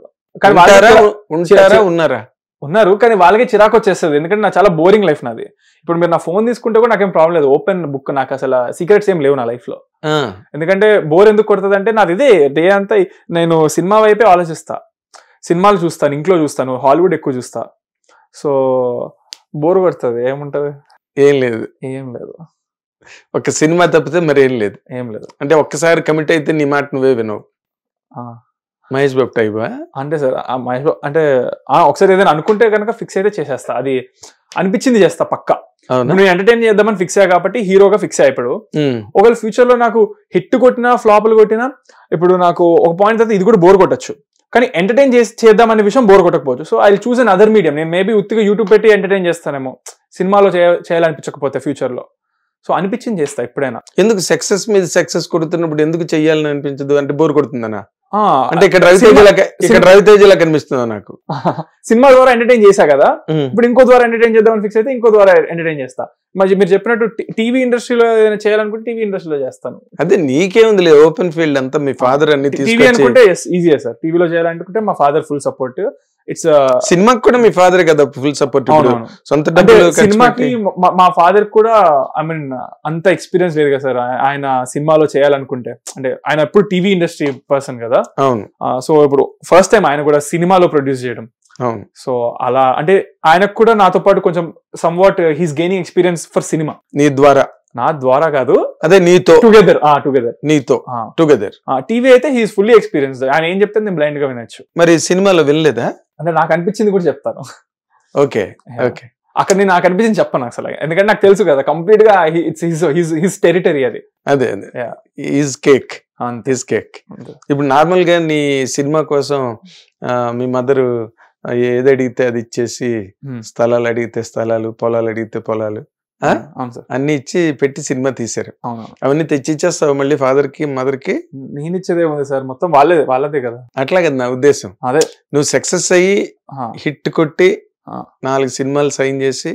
ఉన్నారా? ఉన్నారు, కానీ వాళ్ళకే చిరాకు వచ్చేస్తుంది. ఎందుకంటే నాకు చాలా బోరింగ్ లైఫ్ నాది. ఇప్పుడు మీరు నా ఫోన్ తీసుకుంటే కూడా నాకేం ప్రాబ్లం లేదు, ఓపెన్ బుక్. నాకు అసలు సీక్రెట్స్ ఏం లేవు నా లైఫ్ లో. ఎందుకంటే బోర్ ఎందుకు కొడుతుంది అంటే, నాది ఇదే డే అంతా నేను సినిమా వైపే ఆలోచిస్తా. సినిమాలు చూస్తాను, ఇంట్లో చూస్తాను, హాలీవుడ్ ఎక్కువ చూస్తా. సో బోర్ కొడుతుంది. ఏముంటది? ఏం లేదు. ఒక సినిమా తప్పితే మరి ఏం లేదు. అంటే ఒక్కసారి కమిట్ అయితే నీ మాట నువ్వే వినవు. మహేష్ బాబు టైపా? అంటే సార్ మహేష్ బాబు అంటే ఒకసారి ఏదైనా అనుకుంటే కనుక ఫిక్స్ అయితే చేసేస్తా. అది అనిపించింది చేస్తా పక్కా. నేను ఎంటర్టైన్ చేద్దామని ఫిక్స్ అయ్యా కాబట్టి హీరోగా ఫిక్స్ అయ్యాడు. ఒకవేళ ఫ్యూచర్ లో నాకు హిట్ కొట్టినా ఫ్లాపులు కొట్టినా, ఇప్పుడు నాకు ఒక పాయింట్ అయితే ఇది కూడా బోర్ కొట్టచ్చు, కానీ ఎంటర్టైన్ చేద్దాం అనే విషయం బోర్ కొట్టకపోవచ్చు. So I choose an other medium. నేను మేబీ ఉత్తిగా యూట్యూబ్ పెట్టి ఎంటర్టైన్ చేస్తానేమో, సినిమాలో చేయాలనిపించకపోతే ఫ్యూచర్ లో. సో అనిపించింది చేస్తా ఎప్పుడైనా. ఎందుకు సక్సెస్ మీద సక్సెస్ కొడుతున్నప్పుడు ఎందుకు చెయ్యాలని అనిపించదు? అంటే బోర్ కొడుతుందనా? అంటే ఇక్కడ రవితేజలా కనిపిస్తుందా నాకు? సినిమా ద్వారా ఎంటర్టైన్ చేశా కదా, ఇప్పుడు ఇంకో ద్వారా ఎంటర్టైన్ చేద్దామని ఫిక్స్ అయితే ఇంకో ద్వారా ఎంటర్టైన్ చేస్తా. మరి మీరు చెప్పినట్టు టీవీ ఇండస్ట్రీలో ఏదైనా చేయాలనుకుంటే టీవీ ఇండస్ట్రీలో చేస్తాను. అదే నీకేముంది, ఓపెన్ ఫీల్డ్ అంతా మీ ఫాదర్ అన్ని టీవీ అనుకుంటే ఈజీయే సార్. టీవీలో చేయాలనుకుంటే మా ఫాదర్ ఫుల్ సపోర్ట్. ఇట్స్ సినిమాకి కూడా మీ ఫాదర్ కదా ఫుల్ సపోర్ట్. సొంత సినిమాకి మా ఫాదర్ కూడా ఐ మీన్ అంత ఎక్స్పీరియన్స్ లేదు కదా సార్. ఆయన సినిమాలో చేయాలనుకుంటే, అంటే ఆయన ఎప్పుడు టీవీ ఇండస్ట్రీ పర్సన్ కదా. అవును. సో ఇప్పుడు ఫస్ట్ టైం ఆయన కూడా సినిమాలో ప్రొడ్యూస్ చేయడం. అవును. సో అలా అంటే ఆయనకు కూడా నాతో పాటు కొంచెం somewhat he's gaining experience for cinema. నీ ద్వారా? నా ద్వారా కాదు, అదే నీతో టుగెదర్ నీతో టుగెదర్. టీవీ అయితే హీస్ ఫుల్లీ ఎక్స్పీరియన్స్. ఆయన ఏం చెప్తే నేను బ్లైండ్ గా వినొచ్చు. మరి సినిమాలో వినలేదా? అంటే నాకు అనిపించింది కూడా చెప్తాను. Okay okay. అక్కడ నేను నాకు అనిపించింది చెప్పను అసలు, ఎందుకంటే నాకు తెలుసు కదా కంప్లీట్ గా హిస్ టెరిటరీ అది. అదే హిస్ కేక్. ఇప్పుడు నార్మల్ గా నీ సినిమా కోసం మీ మదర్ ఏది అడిగితే అది ఇచ్చేసి, స్థలాలు అడిగితే స్థలాలు, పొలాలు అడిగితే పొలాలు అన్ని ఇచ్చి పెట్టి సినిమా తీశారు. అవన్నీ తెచ్చి ఇచ్చేస్తావు మళ్ళీ ఫాదర్ కి మదర్ కి? నేను ఇచ్చేదే ఉంది సార్, మొత్తం వాళ్ళదే కదా. అట్లా కదా నా ఉద్దేశం. అదే నువ్వు సక్సెస్ అయ్యి హిట్ కొట్టి 4 సినిమాలు సైన్ చేసి,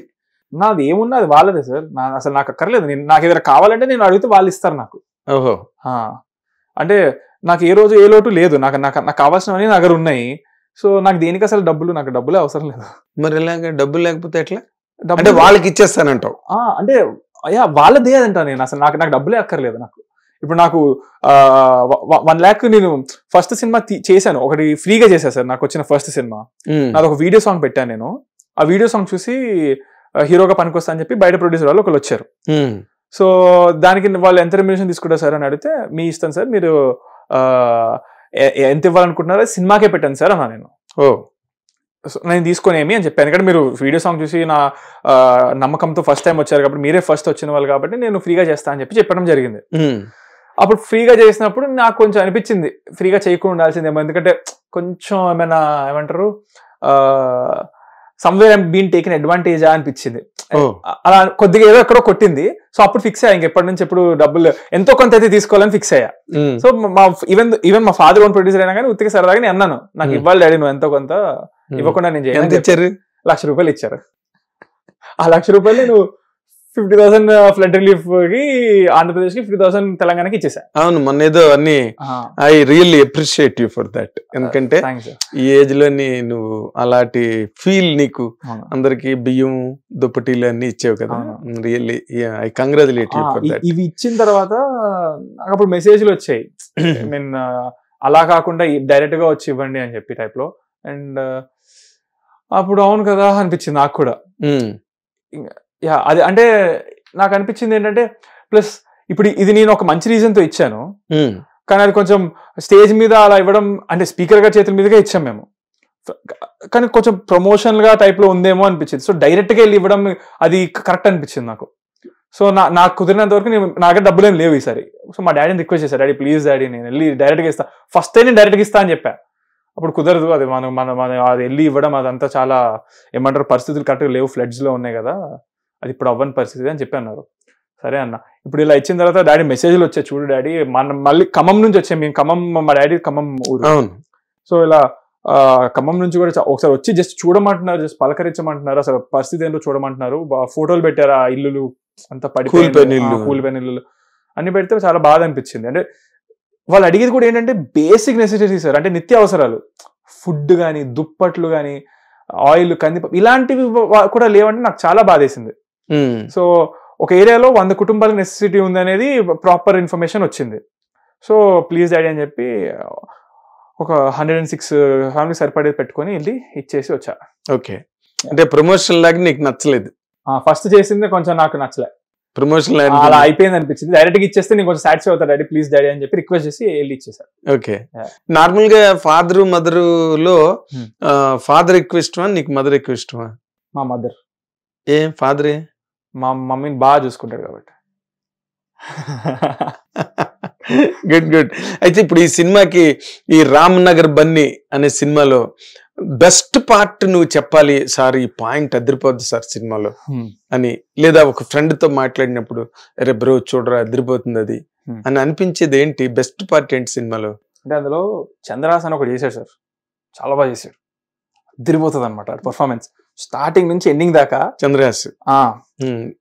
నాది ఏమున్నా అది వాళ్ళదే సార్. అసలు నాకు అక్కర్లేదు. నాకు ఏదైనా కావాలంటే నేను అడిగితే వాళ్ళు ఇస్తారు నాకు. ఓహో. అంటే నాకు ఏ రోజు ఏ లోటు లేదు. నాకు కావాల్సినవన్నీ నా దగ్గర ఉన్నాయి. సో నాకు దేనికి అసలు నాకు డబ్బులే అవసరం లేదు. మరి ఎలాగ డబ్బులు లేకపోతే ఎట్లా? అంటే వాళ్ళకి ఇచ్చేస్తానంటావు? అంటే అయ్యా వాళ్ళదే అదంటా నేను. అసలు నాకు డబ్బులే అక్కర్లేదు. నాకు ఇప్పుడు నాకు 1 lakh నేను ఫస్ట్ సినిమా చేశాను, ఒకటి ఫ్రీగా చేశాను సార్. నాకు వచ్చిన ఫస్ట్ సినిమా నాది ఒక వీడియో సాంగ్ పెట్టాను నేను. ఆ వీడియో సాంగ్ చూసి హీరోగా పనికొస్తా అని చెప్పి బయట ప్రొడ్యూసర్ వాళ్ళు ఒకళ్ళు వచ్చారు. సో దానికి వాళ్ళు ఎంత రెమ్యునరేషన్ తీసుకుంటారు సార్ అని అడిగితే, మీ ఇష్టం సార్, మీరు ఎంత ఇవ్వాలనుకుంటున్నారో సినిమాకే పెట్టాను సార్ అన్నా నేను. నేను తీసుకునేమి అని చెప్పాను. ఎందుకంటే మీరు వీడియో సాంగ్ చూసి నా నమ్మకంతో ఫస్ట్ టైం వచ్చారు కాబట్టి, మీరే ఫస్ట్ వచ్చిన వాళ్ళు కాబట్టి నేను ఫ్రీగా చేస్తా అని చెప్పడం జరిగింది. అప్పుడు ఫ్రీగా చేసినప్పుడు నాకు కొంచెం అనిపించింది ఫ్రీగా చేయకుండా ఉండాల్సిందేమో. ఎందుకంటే కొంచెం ఏమంటారు, సమ్వేర్ బీన్ టేకెన్ అడ్వాంటేజ్ అనిపించింది. అలా కొద్దిగా ఏదో ఎక్కడో కొట్టింది. సో అప్పుడు ఫిక్స్ అయ్యా, ఇంకెప్పటి నుంచి ఎప్పుడు డబ్బులు ఎంతో కొంత అయితే తీసుకోవాలని ఫిక్స్ అయ్యా. సో ఈవెన్ మా ఫాదర్ ఓన్ ప్రొడ్యూసర్ అయినా కానీ ఉత్తిగా సరదాగా నేను అన్నాను, నాకు ఇవ్వాలి డాడీ నువ్వు ఎంతో కొంత, ఇవ్వకుండా నేను చేయను. ఇచ్చారు? 1,00,000 రూపాయలు ఇచ్చారు. ఆ 1,00,000 రూపాయలు నేను 50,000 ఫ్లడ్ రిలీఫ్ కి ఆంధ్రప్రదేశ్ కి 50,000 తెలంగాణకి ఇచ్చేసా. అవును, మొన్న ఏదో అన్ని I really appreciate you for that. ఎందుకంటే ఈ ఏజ్ లోని నువ్వు అలాంటి ఫీల్ నీకు అందరికి బియ్యం దుప్పటీలు అన్ని ఇచ్చావు కదా. Really I congratulate you for that. ఇవి ఇచ్చిన తర్వాత నాకు అప్పుడు మెసేజ్లు వచ్చాయి, మీన్ అలా కాకుండా డైరెక్ట్ గా వచ్చి ఇవ్వండి అని చెప్పి టైప్ లో. అండ్ అప్పుడు అవును కదా అనిపించింది నాకు కూడా. అది అంటే నాకు అనిపించింది ఏంటంటే, ప్లస్ ఇప్పుడు ఇది నేను ఒక మంచి రీజన్ తో ఇచ్చాను, కానీ అది కొంచెం స్టేజ్ మీద అలా ఇవ్వడం అంటే స్పీకర్ గారి చేతుల మీదుగా ఇచ్చాం మేము, కానీ కొంచెం ప్రమోషన్ గా టైప్ లో ఉందేమో అనిపించింది. సో డైరెక్ట్ గా వెళ్ళి ఇవ్వడం అది కరెక్ట్ అనిపించింది నాకు. సో నాకు కుదిరినంత వరకు నా దగ్గర డబ్బులు ఏం లేవు ఈసారి. సో మా డాడీని రిక్వెస్ట్ చేశాను, డాడీ ప్లీజ్ డాడీ నేను వెళ్ళి డైరెక్ట్గా ఇస్తా, ఫస్ట్ నేను డైరెక్ట్గా ఇస్తా అని చెప్పా. అప్పుడు కుదరదు, అది మనం అది వెళ్ళి ఇవ్వడం అదంతా చాలా ఏమంటారు పరిస్థితులు కరెక్ట్గా లేవు, ఫ్లడ్స్ లో ఉన్నాయి కదా, అది ఇప్పుడు అవ్వని పరిస్థితి అని చెప్పి అన్నారు. సరే అన్న, ఇప్పుడు ఇలా ఇచ్చిన తర్వాత డాడీ మెసేజ్లు వచ్చాయి, చూడు డాడీ మనం మళ్ళీ ఖమ్మం నుంచి వచ్చాం మేము, ఖమ్మం మా డాడీ ఖమ్మం ఊరు. సో ఇలా ఖమ్మం నుంచి కూడా ఒకసారి వచ్చి జస్ట్ చూడమంటున్నారు, జస్ట్ పలకరించమంటున్నారు, అసలు పరిస్థితి ఏంటో చూడమంటున్నారు, ఫోటోలు పెట్టారు, ఆ ఇల్లులు అంతా కూలిపోయిన ఇల్లు అన్ని పెడితే చాలా బాధ అనిపించింది. అంటే వాళ్ళు అడిగేది కూడా ఏంటంటే బేసిక్ నెసెసిటీస్ సార్, అంటే నిత్య అవసరాలు, ఫుడ్ కానీ దుప్పట్లు కానీ ఆయిల్ కందిపప్పు ఇలాంటివి కూడా లేవంటే నాకు చాలా బాధేసింది. సో ఒక ఏరియాలో 100 కుటుంబాలకు నెసెసిటీ ఉంది అనేది ప్రాపర్ ఇన్ఫర్మేషన్ వచ్చింది. సో ప్లీజ్ డాడీ అని చెప్పి ఒక 106 ఫ్యామిలీ సరిపడేది పెట్టుకొని వెళ్ళి ఇచ్చేసి వచ్చా. ఓకే, అంటే ప్రమోషన్ లాగా నీకు నచ్చలేదు? ఫస్ట్ చేసింది కొంచెం నాకు నచ్చలే, ప్రమోషన్ అలా అయిపోయింది అనిపించింది. డైరెక్ట్ గా ఇచ్చేస్తే నేను కొంచెం సాటిస్ఫై అవుతా, డాడీ ప్లీజ్ డాడీ అని చెప్పి రిక్వెస్ట్ చేసి వెళ్ళి ఇచ్చేసారు. ఓకే, నార్మల్ గా ఫాదర్ మదర్ లో ఫాదర్ ఎక్కువ ఇష్టమా నీకు, మదర్ ఎక్కువ ఇష్టమా? మా మదర్. ఏం ఫాదరే? మా మమ్మీని బాగా చూసుకుంటాడు కాబట్టి. Good good. అయితే ఇప్పుడు ఈ సినిమాకి ఈ రామ్ నగర్ బన్నీ అనే సినిమాలో బెస్ట్ పార్ట్ నువ్వు చెప్పాలి సార్, ఈ పాయింట్ అదిరిపోద్ది సార్ సినిమాలో అని, లేదా ఒక ఫ్రెండ్ తో మాట్లాడినప్పుడు అరే బ్రో చూడరా అదిరిపోతుంది అది అని అనిపించేది ఏంటి? బెస్ట్ పార్ట్ ఏంటి సినిమాలో? అంటే అందులో చంద్రహాస్ అని ఒకటి చేశాడు సార్, చాలా బాగా చేశాడు, అదిరిపోతుంది అనమాట పర్ఫార్మెన్స్. స్టార్టింగ్ నుంచి ఎండింగ్ దాకా చంద్రహాస్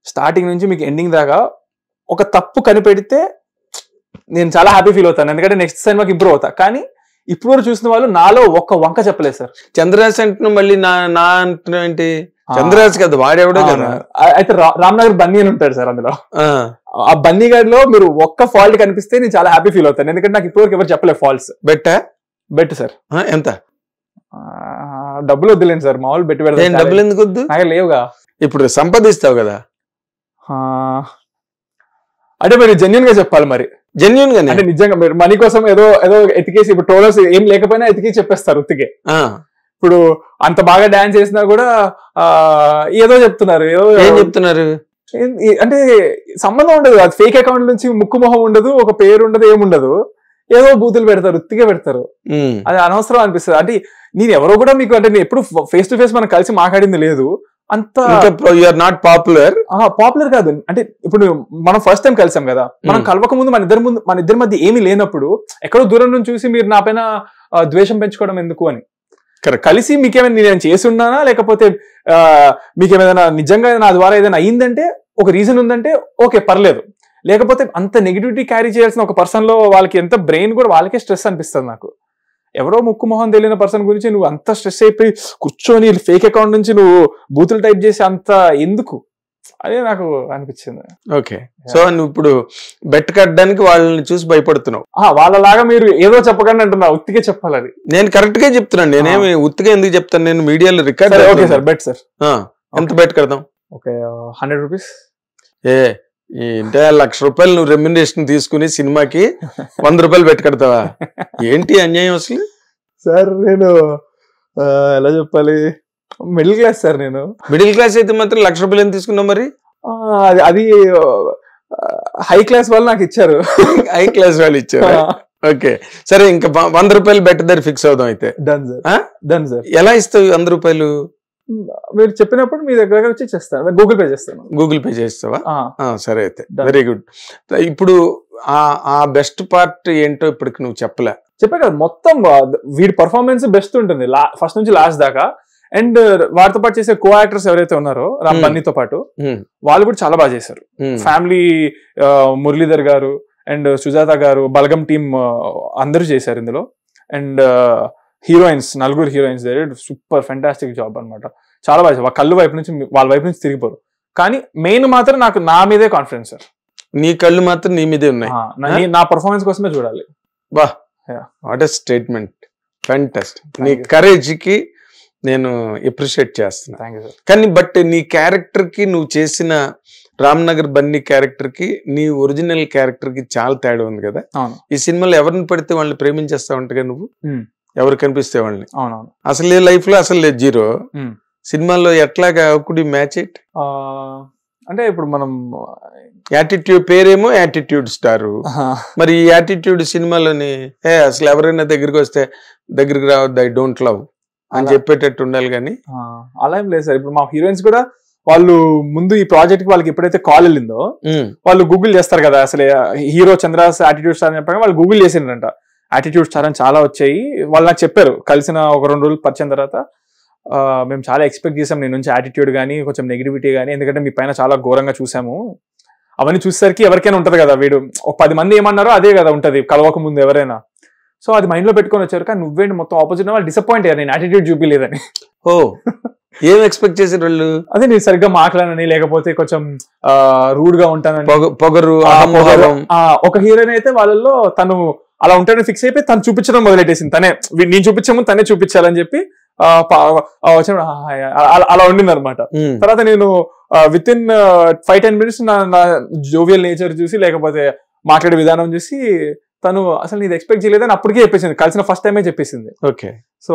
స్టార్టింగ్ నుంచి మీకు ఎండింగ్ దాకా ఒక తప్పు కనిపెడితే నేను చాలా హ్యాపీ ఫీల్ అవుతాను, ఎందుకంటే నెక్స్ట్ సినిమాకి ఇంప్రూవ్ అవుతా. కానీ ఇప్పుడు వరకు చూసిన వాళ్ళు నాలో ఒక్క వంక చెప్పలేదు సార్. చంద్రహాస్ అంటున్నా మళ్ళీ నా అంటున్నా ఏంటి? చంద్రహాస్ కదా, వాడేవడో కదా. అయితే రామ్ నగర్ బన్నీ అని ఉంటాడు సార్ అందులో. ఆ బన్నీ గారిలో మీరు ఒక్క ఫాల్ట్ కనిపిస్తే నేను చాలా హ్యాపీ ఫీల్ అవుతాను, ఎందుకంటే నాకు ఇప్పటివరకు ఎవరు చెప్పలేదు ఫాల్ట్స్. Bet sir. ఎంత? డబ్బులు వద్దులేండి సార్, మామూలు బెట్ పెడతాను. డబ్బులు ఎందుకు వద్దు? నాకు లేవుగా. ఇప్పుడు సంపాదిస్తావు కదా. అంటే మీరు జెన్యున్ గా చెప్పాలి. మరి జెన్యున్ గా అంటే నిజంగా మీరు మనీ కోసం ఏదో ఎతికేసి, ఇప్పుడు ట్రోలర్స్ ఏం లేకపోయినా ఎతికి చెప్పేస్తారు ఉత్తికే. ఇప్పుడు అంత బాగా డాన్స్ చేసినా కూడా ఏదో చెప్తున్నారు. ఏం చెప్తున్నారు అంటే సంబంధం ఉండదు, అది ఫేక్ అకౌంట్ నుంచి ముక్కు మొహం ఉండదు, ఒక పేరు ఉండదు, ఏముండదు, ఏదో బూతులు పెడతారు, ఉత్తిగా పెడతారు. అది అనవసరం అనిపిస్తుంది. అంటే నేను ఎవరో కూడా మీకు, అంటే నేను ఎప్పుడు ఫేస్ టు ఫేస్ మనం కలిసి మాట్లాడింది లేదు అంత. నాట్ పాపులర్ పాపులర్ కాదు, అంటే ఇప్పుడు మనం ఫస్ట్ టైం కలిసాం కదా, మనం కలవక ముందు మన ఇద్దరి మధ్య ఏమీ లేనప్పుడు ఎక్కడో దూరం నుంచి చూసి మీరు నా పైన ద్వేషం పెంచుకోవడం ఎందుకు అని. కలిసి మీకేమైనా నేను చేసి ఉన్నానా, లేకపోతే మీకేమైనా నిజంగా నా ద్వారా ఏదైనా అయ్యిందంటే ఒక రీజన్ ఉందంటే ఓకే పర్లేదు, లేకపోతే అంత నెగిటివిటీ క్యారీ చేయాల్సిన ఒక పర్సన్ లో వాళ్ళకి ఎంత బ్రెయిన్ కూడా వాళ్ళకే స్ట్రెస్ అనిపిస్తుంది నాకు. ఎవరో ముక్కు మొహం తెలియని పర్సన్ గురించి నువ్వు అంత స్ట్రెస్ అయిపోయి కూర్చొని ఫేక్ అకౌంట్ నుంచి నువ్వు బూతులు టైప్ చేసి అంత ఎందుకు, అదే నాకు అనిపించింది. ఓకే, సో నువ్వు ఇప్పుడు బెట్ కట్టడానికి వాళ్ళని చూసి భయపడుతున్నావు. వాళ్ళలాగా మీరు ఏదో చెప్పకండి అంటున్నా, ఉత్తిగా చెప్పాలి. అది నేను కరెక్ట్ గా చెప్తున్నాను, నేనేమి ఉత్తిగా ఎందుకు చెప్తాను, నేను మీడియాలో record. Okay sir, bet sir. ఎంత బెట్ కడదాం? Okay, 100 rupees. అంటే 1,00,000 రూపాయలు నువ్వు రెమ్యునరేషన్ తీసుకుని సినిమాకి 100 రూపాయలు బెట్ కడతావా? ఏంటి అన్యాయం అసలు? సార్ నేను ఎలా చెప్పాలి, మిడిల్ క్లాస్ సార్. నేను మిడిల్ క్లాస్ అయితే మాత్రం 1,00,000 రూపాయలు ఎంత తీసుకున్నావు మరి? అది హై క్లాస్ వాళ్ళు నాకు ఇచ్చారు. హై క్లాస్ వాళ్ళు ఇచ్చారు. ఓకే సరే, ఇంకా 100 రూపాయలు బెట్ దగ్గర ఫిక్స్ అవుదాం అయితే. Done sir. Done sir. ఎలా ఇస్తావు 100 రూపాయలు? మీరు చెప్పినప్పుడు మీ దగ్గర వచ్చి చేస్తాను, గూగుల్ పే చేస్తాను. గూగుల్ పే చేస్తావా? సరే అయితే వెరీ గుడ్. ఇప్పుడు ఆ బెస్ట్ పార్ట్ ఏంటో ఇప్పటికి నువ్వు చెప్పలే. చెప్పా కదా, మొత్తం వీడి పర్ఫార్మెన్స్ బెస్ట్ ఉంటుంది ఫస్ట్ నుంచి లాస్ట్ దాకా. అండ్ వారితో పాటు చేసే కో యాక్టర్స్ ఎవరైతే ఉన్నారో బన్నీతో పాటు వాళ్ళు కూడా చాలా బాగా చేశారు. ఫ్యామిలీ మురళీధర్ గారు అండ్ సుజాత గారు, బలగం టీమ్ అందరూ చేశారు ఇందులో. అండ్ హీరోయిన్స్, నలుగురు హీరోయిన్స్ సూపర్ ఫెంటాస్టిక్ జాబ్ అనమాట. చాలా బాగా కళ్ళు వైపు నుంచి వాళ్ళ వైపు నుంచి తిరిగిపోరు. కానీ మెయిన్ మాత్రం నాకు నా మీదే కాన్ఫిడెన్స్ సార్. నీ కళ్ళు మాత్రం నీ మీదే ఉన్నాయి. నా పర్ఫార్మెన్స్ కోసమే చూడాలి. వా, వాట్ ఎ స్టేట్మెంట్, ఫ్యాంటాస్టిక్. నీ కరేజ్ కి నేను అప్రిషియేట్ చేస్తున్నా. కానీ బట్ నీ క్యారెక్టర్ కి, నువ్వు చేసిన రామ్నగర్ బన్నీ క్యారెక్టర్ కి నీ ఒరిజినల్ క్యారెక్టర్ కి చాలా తేడా ఉంది కదా. ఈ సినిమాలో ఎవరిని పడితే వాళ్ళని ప్రేమించేస్తా ఉంటాగా నువ్వు, ఎవరు కనిపిస్తే వాళ్ళని. అసలు లైఫ్ లో అసలు లేదు, జీరో. సినిమాల్లో ఎట్లాగా కుడి మ్యాచ్ ఇట్ అంటే ఇప్పుడు మనం యాటిట్యూడ్, పేరేమో యాటిట్యూడ్ స్టార్, మరి ఈ యాటిట్యూడ్ సినిమాలోని అసలు ఎవరైనా దగ్గరికి వస్తే దగ్గరికి రావద్దు, ఐ డోంట్ లవ్ అని చెప్పేటట్టు ఉండాలి. కానీ అలా ఏం లేదు సార్. ఇప్పుడు మా హీరోయిన్స్ కూడా వాళ్ళు ముందు ఈ ప్రాజెక్ట్ కి వాళ్ళకి ఎప్పుడైతే కాల్ వెళ్ళిందో వాళ్ళు గూగుల్ చేస్తారు కదా, అసలు హీరో చంద్రాస్ యాటిట్యూడ్ స్టార్ అని చెప్పగా వాళ్ళు గూగుల్ చేసిండ్రంట. యాటిట్యూడ్ స్టార్ అని చాలా వచ్చాయి. వాళ్ళు నాకు చెప్పారు కలిసిన ఒక 2 రోజులు పరిచయం తర్వాత, మేము చాలా ఎక్స్పెక్ట్ చేసాం నీ నుంచి యాటిట్యూడ్ కానీ కొంచెం నెగిటివిటీ కానీ, ఎందుకంటే మీ పైన చాలా ఘోరంగా చూసాము. అవన్నీ చూసేసరికి ఎవరికైనా ఉంటది కదా, వీడు ఒక 10 మంది ఏమన్నారో అదే కదా ఉంటది కలవక ముందు ఎవరైనా. సో అది మైండ్ లో పెట్టుకొని వచ్చారు. కానీ నువ్వేంటి మొత్తం ఆపోజిట్, వాళ్ళు డిసప్పాయింట్ అయ్యారు నేను యాటిట్యూడ్ చూపిలేదని. ఓ, ఏం ఎక్స్పెక్ట్ చేసారు వాళ్ళు? అదే నేను సరిగ్గా మాట్లాడని, లేకపోతే కొంచెం రూడ్ గా ఉంటానని, పొగరు. ఒక హీరోయిన్ అయితే వాళ్ళలో తను అలా ఉంటాడని ఫిక్స్ అయిపోయి తను చూపించడం మొదలెట్టేసింది. తనే నేను చూపించాము, తనే చూపించాలని చెప్పి అలా ఉండింది అనమాట. తర్వాత నేను విత్ ఇన్ 5-10 minutes నా జోవియల్ నేచర్ చూసి, లేకపోతే మాట్లాడే విధానం చూసి తను అసలు నీది ఎక్స్పెక్ట్ చేయలేదని అప్పటికే చెప్పేసింది. కలిసిన ఫస్ట్ టైమే చెప్పేసింది. ఓకే, సో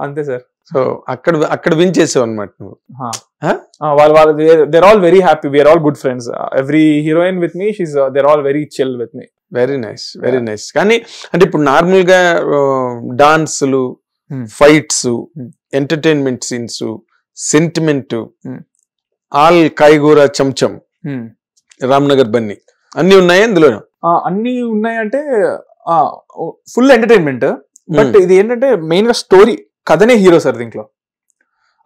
అంతే సార్. సో అక్కడ విన్ చేసావు అనమాట నువ్వు. వాళ్ళు they're all very happy, we are all good friends. Every heroine with me, they're all very chill with me. Very nice, very nice. కానీ అంటే ఇప్పుడు నార్మల్ గా డాన్సులు, fights, entertainment scenes, sentiment, all కాయగూర చంచం, రామ్నగర్ బన్నీ అన్ని ఉన్నాయి అందులో. అన్ని ఉన్నాయంటే ఫుల్ ఎంటర్టైన్మెంట్. బట్ ఇది ఏంటంటే మెయిన్ గా స్టోరీ, కథనే హీరో సార్ దీంట్లో.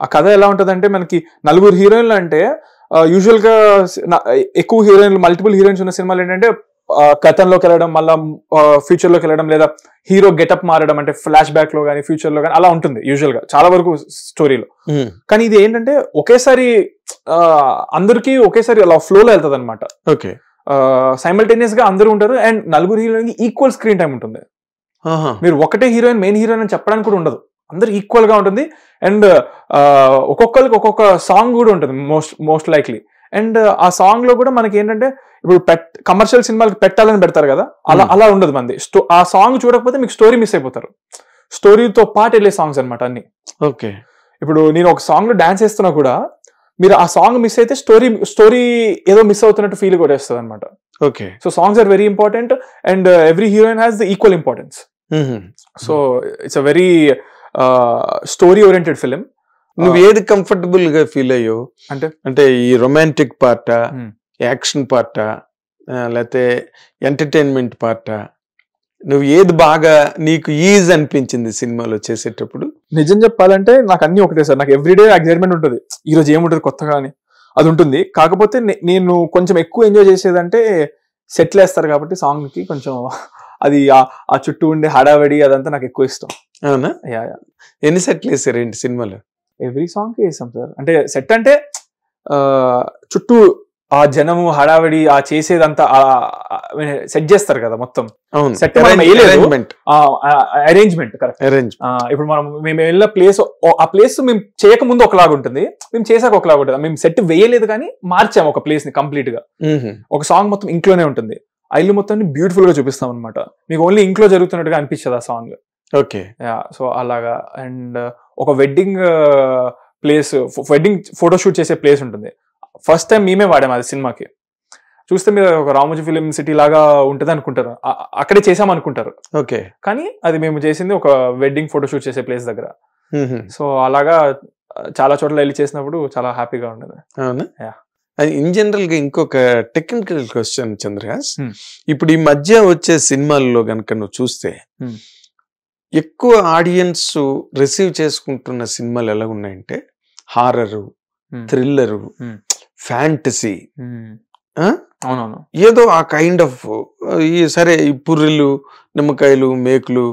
ఆ కథ ఎలా ఉంటది అంటే, మనకి 4 హీరోయిన్లు అంటే యూజువల్ గా ఎక్కువ హీరోయిన్లు, మల్టిపుల్ హీరోయిన్స్ ఉన్న సినిమాలు ఏంటంటే గతంలోకి వెళ్ళడం, మళ్ళా ఫ్యూచర్ లోకి వెళ్ళడం, లేదా హీరో గెటప్ మారడం, అంటే ఫ్లాష్ బ్యాక్ లో కానీ ఫ్యూచర్ లో కానీ అలా ఉంటుంది యూజువల్ గా చాలా వరకు స్టోరీలో. కానీ ఇది ఏంటంటే ఒకేసారి అందరికి ఒకేసారి అలా ఫ్లోలో వెళ్తుంది అనమాట. ఓకే, సైమల్టేనియస్ గా అందరూ ఉంటారు. And 4 heroine equal screen time ఉంటుంది. మీరు ఒకటే హీరోయిన్ మెయిన్ హీరోయిన్ అని చెప్పడానికి కూడా ఉండదు, అందరు ఈక్వల్ గా ఉంటుంది. అండ్ ఒక్కొక్కరికి ఒక్కొక్క సాంగ్ కూడా ఉంటుంది మోస్ట్ లైక్లీ. అండ్ ఆ సాంగ్ లో కూడా మనకి ఏంటంటే, ఇప్పుడు కమర్షియల్ సినిమాలకి పెట్టాలని పెడతారు కదా, అలా ఉండదు మంది. ఆ సాంగ్ చూడకపోతే మీకు స్టోరీ మిస్ అయిపోతారు. స్టోరీతో పాటు వెళ్ళే సాంగ్స్ అనమాట అన్ని. ఓకే, ఇప్పుడు నేను ఒక సాంగ్ లో డాన్స్ చేస్తున్నా కూడా మీరు ఆ సాంగ్ మిస్ అయితే స్టోరీ ఏదో మిస్ అవుతున్నట్టు ఫీల్ కూడా వస్తుంది అనమాట. Okay, so songs are very important and every heroine has the equal importance. So it's a very story oriented film. నువ్వు ఏది కంఫర్టబుల్ గా ఫీల్ అయ్యో? అంటే ఈ రొమాంటిక్ పార్టా, యాక్షన్ పార్టా, లేకపోతే ఎంటర్టైన్మెంట్ పార్టా, నువ్వు ఏది బాగా నీకు ఈజ్ అనిపించింది సినిమాలో చేసేటప్పుడు? నిజం చెప్పాలంటే నాకు అన్ని ఒకటే సార్. నాకు ఎవ్రీడే ఎక్సైట్మెంట్ ఉంటుంది, ఈ రోజు ఏముంటుంది కొత్తగా అని, అది ఉంటుంది. కాకపోతే నేను కొంచెం ఎక్కువ ఎంజాయ్ చేసేదంటే సెట్లు వేస్తారు కాబట్టి సాంగ్ కి కొంచెం అది ఆ చుట్టూ ఉండే హడావడి అదంతా నాకు ఎక్కువ ఇష్టం. అవునా? ఎన్ని సెట్లు వేసారు ఏంటి సినిమాలో? ఎవ్రీ సాంగ్ కి వేసాం సార్. అంటే సెట్ అంటే చుట్టూ ఆ జనము హడావడి ఆ చేసేదంతా సెట్ చేస్తారు కదా మొత్తం. Set arrangement correct. ఇప్పుడు మేము వెళ్ళిన ప్లేస్, ఆ ప్లేస్ మేము చేయకముందు ఒకలాగా ఉంటుంది, మేము చేసాక ఒకలాగా ఉంటుంది. మేము సెట్ వేయలేదు కానీ మార్చాము ఒక ప్లేస్ ని కంప్లీట్ గా. ఒక సాంగ్ మొత్తం ఇంట్లోనే ఉంటుంది, ఆ ఇల్లు మొత్తాన్ని బ్యూటిఫుల్ గా చూపిస్తాం అనమాట. మీకు ఓన్లీ ఇంట్లో జరుగుతున్నట్టుగా అనిపిస్తుంది ఆ సాంగ్. ఓకే, సో అలాగా. అండ్ ఒక వెడ్డింగ్ ప్లేస్, వెడ్డింగ్ ఫోటోషూట్ చేసే ప్లేస్ ఉంటుంది. ఫస్ట్ టైం మేమే వాడాము అది సినిమాకి. చూస్తే మీరు ఒక రామోజీ ఫిలిం సిటీ లాగా ఉంటుంది అనుకుంటారు, అక్కడే చేసాం అనుకుంటారు. ఓకే, కానీ అది మేము చేసింది ఒక వెడ్డింగ్ ఫోటోషూట్ చేసే ప్లేస్ దగ్గర. సో అలాగా చాలా చోట్ల వెళ్ళి చేసినప్పుడు చాలా హ్యాపీగా ఉండేది. అవునా? ఇన్ జనరల్ గా ఇంకొక టెక్నికల్ క్వశ్చన్ చంద్రహాస్, ఇప్పుడు ఈ మధ్య వచ్చే సినిమాల్లో గనక నువ్వు చూస్తే ఎక్కువ ఆడియన్స్ రిసీవ్ చేసుకుంటున్న సినిమాలు ఎలా ఉన్నాయంటే హారరు, థ్రిల్లరు, ఫ్యాంటసీ, అవునవును, ఏదో ఆ కైండ్ ఆఫ్ ఈ సరే ఈ పుర్రెలు, నిమ్మకాయలు, మేకులు,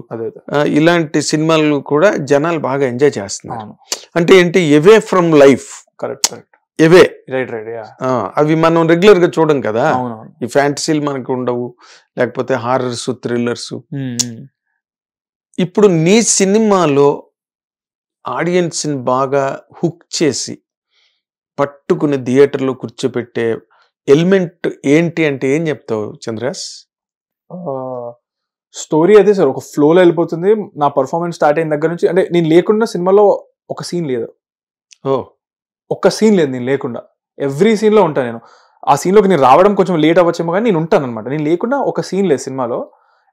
ఇలాంటి సినిమాలు కూడా జనాలు బాగా ఎంజాయ్ చేస్తున్నారు. అంటే ఏంటి, away from life. Correct correct, away. Right right. అవి మనం రెగ్యులర్ గా చూడం కదా, ఈ ఫ్యాంటసీలు మనకు ఉండవు, లేకపోతే హారర్స్, థ్రిల్లర్స్. ఇప్పుడు నీ సినిమాలో ఆడియన్స్ ని బాగా హుక్ చేసి పట్టుకుని థియేటర్లో కూర్చోపెట్టే ఎలిమెంట్ ఏంటి అంటే ఏం చెప్తావు చంద్రాస్? స్టోరీ అదే సార్, ఒక ఫ్లోలో వెళ్ళిపోతుంది. నా పర్ఫార్మెన్స్ స్టార్ట్ అయిన దగ్గర నుంచి, అంటే నేను లేకుండా సినిమాలో ఒక సీన్ లేదు, ఒక్క సీన్ లేదు నేను లేకుండా. ఎవ్రీ సీన్ లో ఉంటాను నేను. ఆ సీన్ లోకి నేను రావడం కొంచెం లేట్ అవ్వచ్చేమో కానీ నేను ఉంటాను అనమాట. నేను లేకుండా ఒక సీన్ లేదు సినిమాలో.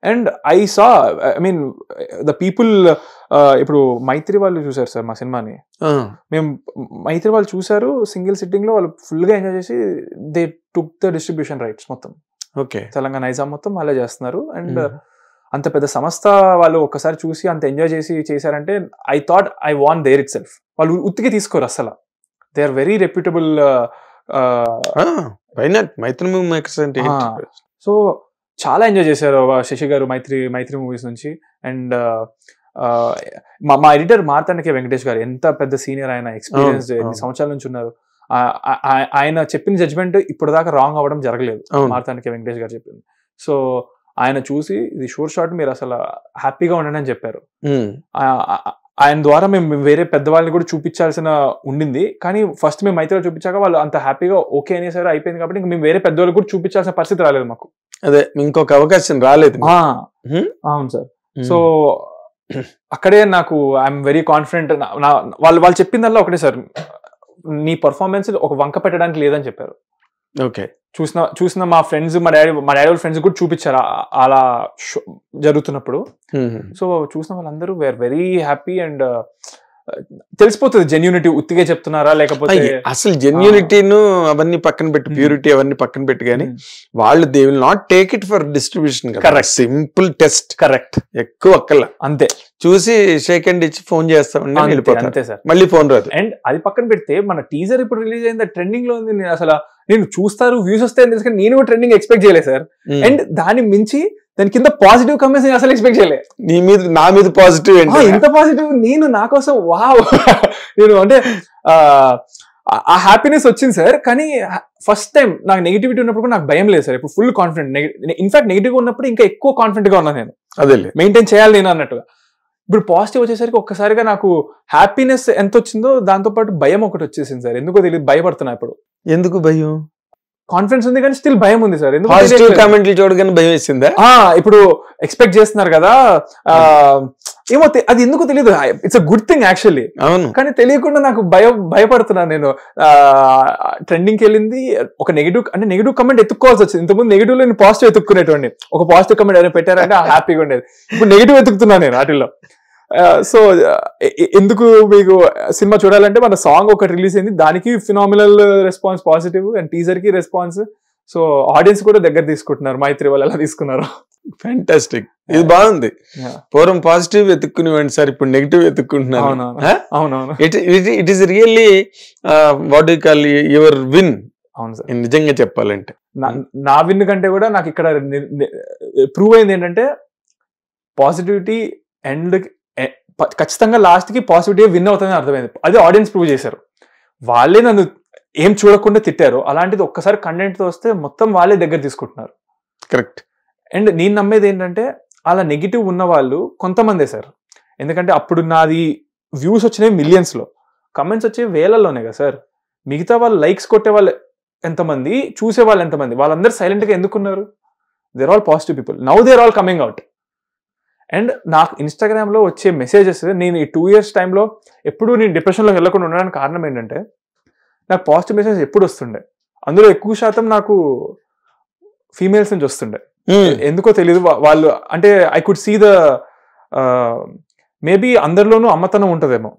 And I saw, I mean the people, ఇప్పుడు మైత్రి వాళ్ళు చూసారు సార్ మా సినిమాని. మేము మైత్రి వాళ్ళు చూసారు సింగిల్ సిట్టింగ్ లో, వాళ్ళు ఫుల్ గా ఎంజాయ్ చేసి they took the distribution rights మొత్తం. ఓకే, తెలంగాణ నైజాం మొత్తం వాళ్ళే చేస్తున్నారు. అండ్ అంత పెద్ద సంస్థ వాళ్ళు ఒక్కసారి చూసి అంత ఎంజాయ్ చేసి చేశారంటే I thought I want there itself. వాళ్ళు ఉత్తికి తీసుకోరు అసలు, they are very reputable. So చాలా ఎంజాయ్ చేశారు శశి గారు మైత్రి మూవీస్ నుంచి. అండ్ మా ఎడిటర్ మార్తాండకే వెంకటేష్ గారు, ఎంత పెద్ద సీనియర్ ఆయన, ఎక్స్పీరియన్స్, ఎన్ని సంవత్సరాల నుంచి ఉన్నారు. ఆయన చెప్పిన జడ్జ్మెంట్ ఇప్పుడు దాకా రాంగ్ అవ్వడం జరగలేదు, మార్తాండకే వెంకటేష్ గారు చెప్పింది. సో ఆయన చూసి ఇది షూర్ షాట్, మీరు అసలు హ్యాపీగా ఉండండి అని చెప్పారు. ఆయన ద్వారా మేము వేరే పెద్దవాళ్ళని కూడా చూపించాల్సిన ఉండింది, కానీ ఫస్ట్ మేము మైత్రిలో చూపించాక వాళ్ళు అంత హ్యాపీగా ఓకే అనేసారి అయిపోయింది. కాబట్టి మేము వేరే పెద్దవాళ్ళు కూడా చూపించాల్సిన పరిస్థితి రాలేదు మాకు. అదే, ఇంకొక అవకాశం రాలేదు. అవును సార్. సో అక్కడే నాకు ఐఎమ్ వెరీ కాన్ఫిడెంట్. వాళ్ళు చెప్పిందల్లా ఒకటే సార్, నీ పర్ఫార్మెన్స్ ఒక వంక పెట్టడానికి లేదని చెప్పారు. ఓకే, చూసిన మా ఫ్రెండ్స్, మా డాడీ వాళ్ళ ఫ్రెండ్స్ కూడా చూపించారు అలా జరుగుతున్నప్పుడు. సో చూసిన వాళ్ళందరూ వేర్ వెరీ హ్యాపీ. అండ్ తెలిసిపోతుంది జెన్యూనిటీ, ఉత్తిగా చెప్తున్నారా లేకపోతే. అసలు జెన్యూనిటీను అవన్నీ పక్కన పెట్టి, ప్యూరిటీ అవన్నీ పక్కన పెట్టి, కానీ వాళ్ళు they will not take it for distribution. Correct, simple test. Correct, ఎక్కువ అక్కల అంతే. చూసి షేక్ హ్యాండ్ ఇచ్చి ఫోన్ చేస్తామండి, వెళ్ళిపోతాం అంతే సార్, మళ్ళీ ఫోన్ రాదు. అండ్ అది పక్కన పెడితే మన టీజర్ ఇప్పుడు రిలీజ్ అయింది, ట్రెండింగ్ లో ఉంది. నేను చూస్తారు, వ్యూస్ వస్తాయని తెలుసు, కానీ నేను కూడా ట్రెండింగ్ ఎక్స్పెక్ట్ చేయలేదు సార్. అండ్ దాన్ని మించి దాని కింద పాజిటివ్ కమెంట్స్ నేను అసలు ఎక్స్పెక్ట్ చేయలేదు. నా మీద పాజిటివ్, ఇంత పాజిటివ్. నేను నా కోసం వావ్, నేను అంటే ఆ హ్యాపీనెస్ వచ్చింది సార్. కానీ ఫస్ట్ టైం నాకు నెగిటివిటీ ఉన్నప్పుడు కూడా నాకు భయం లేదు సార్. ఇప్పుడు ఫుల్ కాన్ఫిడెంట్. ఇన్ఫాక్ట్ నెగిటివ్ ఉన్నప్పుడు ఇంకా ఎక్కువ కాన్ఫిడెంట్ గా ఉన్నాను నేను. అదే మెయింటైన్ చేయాలి నేను అన్నట్టుగా. ఇప్పుడు పాజిటివ్ వచ్చేసరికి ఒక్కసారిగా నాకు హ్యాపీనెస్ ఎంత వచ్చిందో దాంతో పాటు భయం ఒకటి వచ్చేసింది సార్. ఎందుకో తెలియదు, భయపడుతున్నా ఇప్పుడు. ఎందుకు భయం? కాన్ఫిడెన్స్ ఉంది కానీ స్టిల్ భయం ఉంది సార్. పాజిటివ్ కామెంట్లు చూడగానే భయం వేసిందా? ఇప్పుడు ఎక్స్పెక్ట్ చేస్తున్నారు కదా, ఏమో అది ఎందుకో తెలియదు. It's a good thing actually. అవును, కానీ తెలియకుండా నాకు భయపడుతున్నాను నేను. ట్రెండింగ్కి వెళ్ళింది ఒక నెగిటివ్ కమెంట్ ఎత్తుక్కోవాల్సి వచ్చింది. ఇంతకుముందు నెగిటివ్ లో నేను పాజిటివ్ ఎత్తుక్కునేటువంటి, ఒక పాజిటివ్ కమెంట్ ఎవరైనా పెట్టారంటే హ్యాపీగా ఉండేది. ఇప్పుడు నెగిటివ్ ఎత్తుకుతున్నాను నేను వాటిల్లో. సో ఎందుకు మీకు సినిమా చూడాలంటే మన సాంగ్ ఒకటి రిలీజ్ అయింది, దానికి phenomenal response, positive. And teaser కి రెస్పాన్స్. సో ఆడియన్స్ కూడా దగ్గర తీసుకుంటున్నారు, మైత్రి వాళ్ళు ఎలా తీసుకున్నారు. ఫ్యాంటాస్టిక్, ఇది బాగుంది. పూర్వం పాజిటివ్ ఎత్తుక్కునేవాడి సార్, ఇప్పుడు నెగిటివ్ ఎత్తుక్కుంటున్నారు. అవునవును, it is really what you call your win. అవును సార్, నిజంగా చెప్పాలంటే నా విన్ కంటే కూడా నాకు ఇక్కడ ప్రూవ్ అయింది ఏంటంటే పాజిటివిటీ. అండ్ ఖచ్చితంగా లాస్ట్ కి పాజిటివిటీ విన్ అవుతుందని అర్థమైంది. అది ఆడియన్స్ ప్రూవ్ చేశారు. వాళ్ళే నన్ను ఏం చూడకుండా తిట్టారు, అలాంటిది ఒక్కసారి కంటెంట్ తో వస్తే మొత్తం వాళ్ళే దగ్గర తీసుకుంటున్నారు. కరెక్ట్. అండ్ నేను నమ్మేది ఏంటంటే అలా నెగిటివ్ ఉన్న వాళ్ళు కొంతమందే సార్. ఎందుకంటే అప్పుడు నాది వ్యూస్ వచ్చినాయి మిలియన్స్ లో, కమెంట్స్ వచ్చే వేలల్లోనే కదా సార్. మిగతా వాళ్ళు లైక్స్ కొట్టే వాళ్ళు ఎంతమంది, చూసే వాళ్ళు ఎంతమంది, వాళ్ళందరూ సైలెంట్ గా ఎందుకున్నారు? There all positive people. Now there all coming out. And నాకు ఇన్స్టాగ్రామ్లో వచ్చే మెసేజెస్, నేను ఈ 2 years టైంలో ఎప్పుడు నేను డిప్రెషన్లోకి వెళ్ళకుండా ఉండడానికి కారణం ఏంటంటే నాకు పాజిటివ్ మెసేజెస్ ఎప్పుడు వస్తుండే. అందులో ఎక్కువ శాతం నాకు ఫీమేల్స్ నుంచి వస్తుండే. ఎందుకో తెలియదు, వాళ్ళు అంటే I could see the maybe అందరిలోనూ అమ్మతనం ఉంటుందేమో.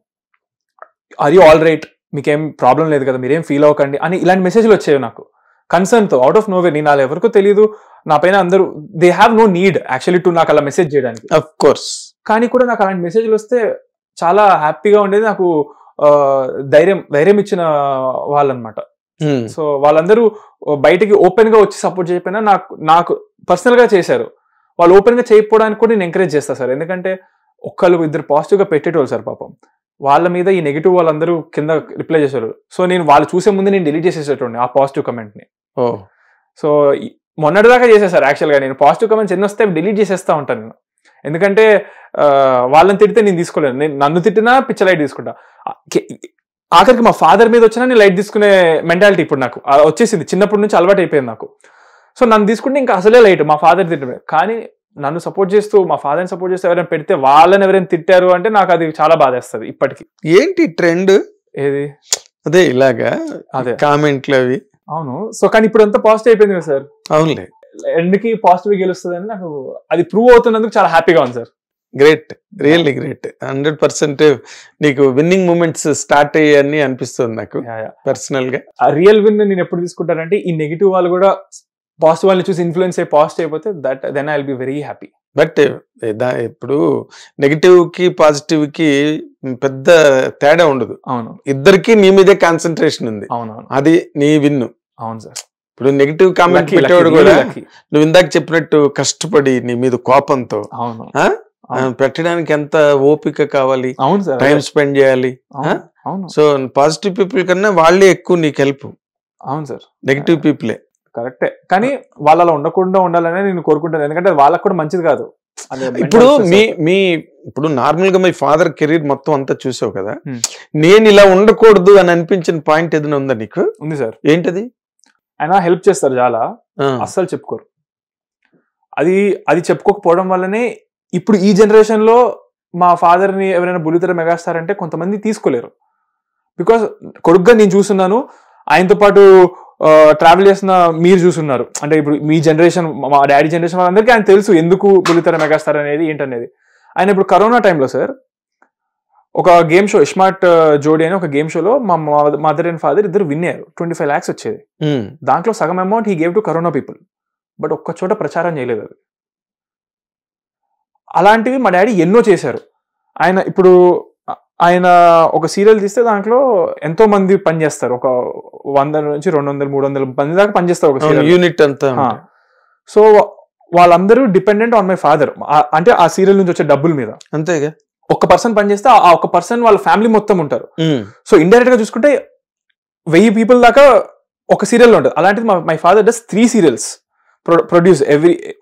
ఆర్ యూ ఆల్ రైట్, మీకేం ప్రాబ్లం లేదు కదా, మీరేం ఫీల్ అవ్వకండి అని ఇలాంటి మెసేజ్లు వచ్చేవి నాకు కన్సర్న్ తో, అవుట్ ఆఫ్ నోవేర్. నేను అలా ఎవరికో తెలియదు, నా పైన అందరూ they have no need actually to నాకు అలా మెసేజ్ చేయడానికి. ఆఫ్ కోర్స్ కానీ కూడా నాకు అలాంటి మెసేజ్లు వస్తే చాలా హ్యాపీగా ఉండేది. నాకు ధైర్యం ఇచ్చిన వాళ్ళనమాట. సో వాళ్ళందరూ బయటికి ఓపెన్ గా వచ్చి సపోర్ట్ చేయకపోయినా నాకు పర్సనల్ గా చేశారు. వాళ్ళు ఓపెన్ గా చేయకపోవడానికి కూడా నేను ఎంకరేజ్ చేస్తాను సార్. ఎందుకంటే ఇద్దరు పాజిటివ్ గా పెట్టేటోళ్ళు సార్ పాపం. వాళ్ళ మీద ఈ నెగిటివ్ వాళ్ళందరూ కింద రిప్లై చేశారు. సో నేను వాళ్ళు చూసే ముందు నేను డిలీట్ చేసేసేటోండి ఆ పాజిటివ్ కమెంట్ ని. సో మొన్నటిదాకా చేసేసారు యాక్చువల్ గా. నేను పాజిటివ్ కమెంట్స్ ఎన్ని వస్తే డిలీట్ చేసేస్తా ఉంటాను నేను. ఎందుకంటే వాళ్ళని తిడితే నేను తీసుకోలేను. నేను నన్ను తిట్టినా పిచ్చ లైట్ తీసుకుంటా. ఆఖరికి మా ఫాదర్ మీద వచ్చినా నేను లైట్ తీసుకునే మెంటాలిటీ ఇప్పుడు నాకు వచ్చేసింది. చిన్నప్పటి నుంచి అలవాటు అయిపోయింది నాకు. సో నన్ను తీసుకుంటే ఇంకా అసలే లైట్ మా ఫాదర్ తిట్టమే. కానీ నన్ను సపోర్ట్ చేస్తూ మా ఫాదర్ని సపోర్ట్ చేస్తూ ఎవరైనా పెడితే వాళ్ళని ఎవరైనా తిట్టారు అంటే నాకు అది చాలా బాధేస్తుంది ఇప్పటికి. ఏంటి ట్రెండ్ ఏది అదే ఇలాగా అదే కామెంట్లు అవి. అవును. సో కానీ ఇప్పుడు అంతా పాజిటివ్ అయిపోయింది కదా సార్. అవునులే, ఎండ్కి పాజిటివ్ గెలుస్తుంది అని నాకు అది ప్రూవ్ అవుతున్నందుకు చాలా హ్యాపీగా ఉంది సార్. Great, really great. 100% నీకు విన్నింగ్ మూమెంట్స్ స్టార్ట్ అయ్యాయని అనిపిస్తుంది నాకు పర్సనల్ గా. ఆ రియల్ విన్ నేను ఎప్పుడు తీసుకుంటానంటే ఈ నెగిటివ్ వాళ్ళు కూడా పాజిటివ్ వాళ్ళని చూసి ఇన్ఫ్లుయెన్స్ అయ్యి పాజిటివ్ అయిపోతే then I will be very happy. But ఇప్పుడు నెగిటివ్ కి పాజిటివ్ కి పెద్ద తేడా ఉండదు. అవును, ఇద్దరికి నీ మీదే కాన్సన్ట్రేషన్ ఉంది. అవునవును, అది నీ విన్ను. అవును సార్. ఇప్పుడు నెగిటివ్ కామెంట్ పెట్టేవాడు కూడా నువ్వు ఇందాక చెప్పినట్టు కష్టపడి నీ మీద కోపంతో అవును పెట్టడానికి ఎంత ఓపిక కావాలి, అవును సార్, టైం స్పెండ్ చేయాలి. అవును. సో పాజిటివ్ పీపుల్ కన్నా వాళ్ళే ఎక్కువ నీకు హెల్ప్. అవును సార్, నెగిటివ్ పీపులే. కరెక్టే. కానీ వాళ్ళు అలా ఉండకుండా ఉండాలని నేను కోరుకుంటాను. ఎందుకంటే వాళ్ళకు కూడా మంచిది కాదు. ఇప్పుడు ఇప్పుడు నార్మల్ గా మీ ఫాదర్ కెరీర్ మొత్తం అంతా చూసావు కదా, నేను ఇలా ఉండకూడదు అని అనిపించిన పాయింట్ ఏదైనా ఉందా నీకు? ఉంది సార్. ఏంటది? ఆయన హెల్ప్ చేస్తారు చాలా, అస్సలు చెప్పుకోరు. అది చెప్పుకోకపోవడం వల్లనే ఇప్పుడు ఈ జనరేషన్ లో మా ఫాదర్ ని ఎవరైనా బుల్లితెర మెగాస్టార్ అంటే కొంతమంది తీసుకోలేరు. బికాస్ కొడుకుగా నేను చూస్తున్నాను, ఆయనతో పాటు ట్రావెల్ చేసిన మీరు చూస్తున్నారు. అంటే ఇప్పుడు మీ జనరేషన్, మా డాడీ జనరేషన్ వాళ్ళందరికీ ఆయన తెలుసు ఎందుకు బుల్లితెర మెగాస్టార్ అనేది ఏంటనేది. ఆయన ఇప్పుడు కరోనా టైంలో సార్ ఒక గేమ్ షో, స్మార్ట్ జోడీ అని ఒక గేమ్ షోలో మా మదర్ అండ్ ఫాదర్ ఇద్దరు విన్ అయ్యారు. 25 lakhs వచ్చేది. దాంట్లో సగం amount he gave to corona people. But ఒక్క చోట ప్రచారం చేయలేదు అది. అలాంటివి మా డాడీ ఎన్నో చేశారు. ఆయన ఒక సీరియల్ తీస్తే దాంట్లో ఎంతో మంది పనిచేస్తారు. ఒక 100 నుంచి 200, 300 మంది దాకా పనిచేస్తారు ఒక సీరియల్ యూనిట్ అంతా. సో వాళ్ళందరూ డిపెండెంట్ ఆన్ మై ఫాదర్. అంటే ఆ సీరియల్ నుంచి వచ్చే డబ్బుల మీద. అంతేగా. ఒక పర్సన్ పనిచేస్తే ఆ ఒక పర్సన్ వాళ్ళ ఫ్యామిలీ మొత్తం ఉంటారు. సో ఇండైరెక్ట్ గా చూసుకుంటే 1000 people దాకా ఒక సీరియల్లో ఉంటుంది. అలాంటిది my father does 3 serials produce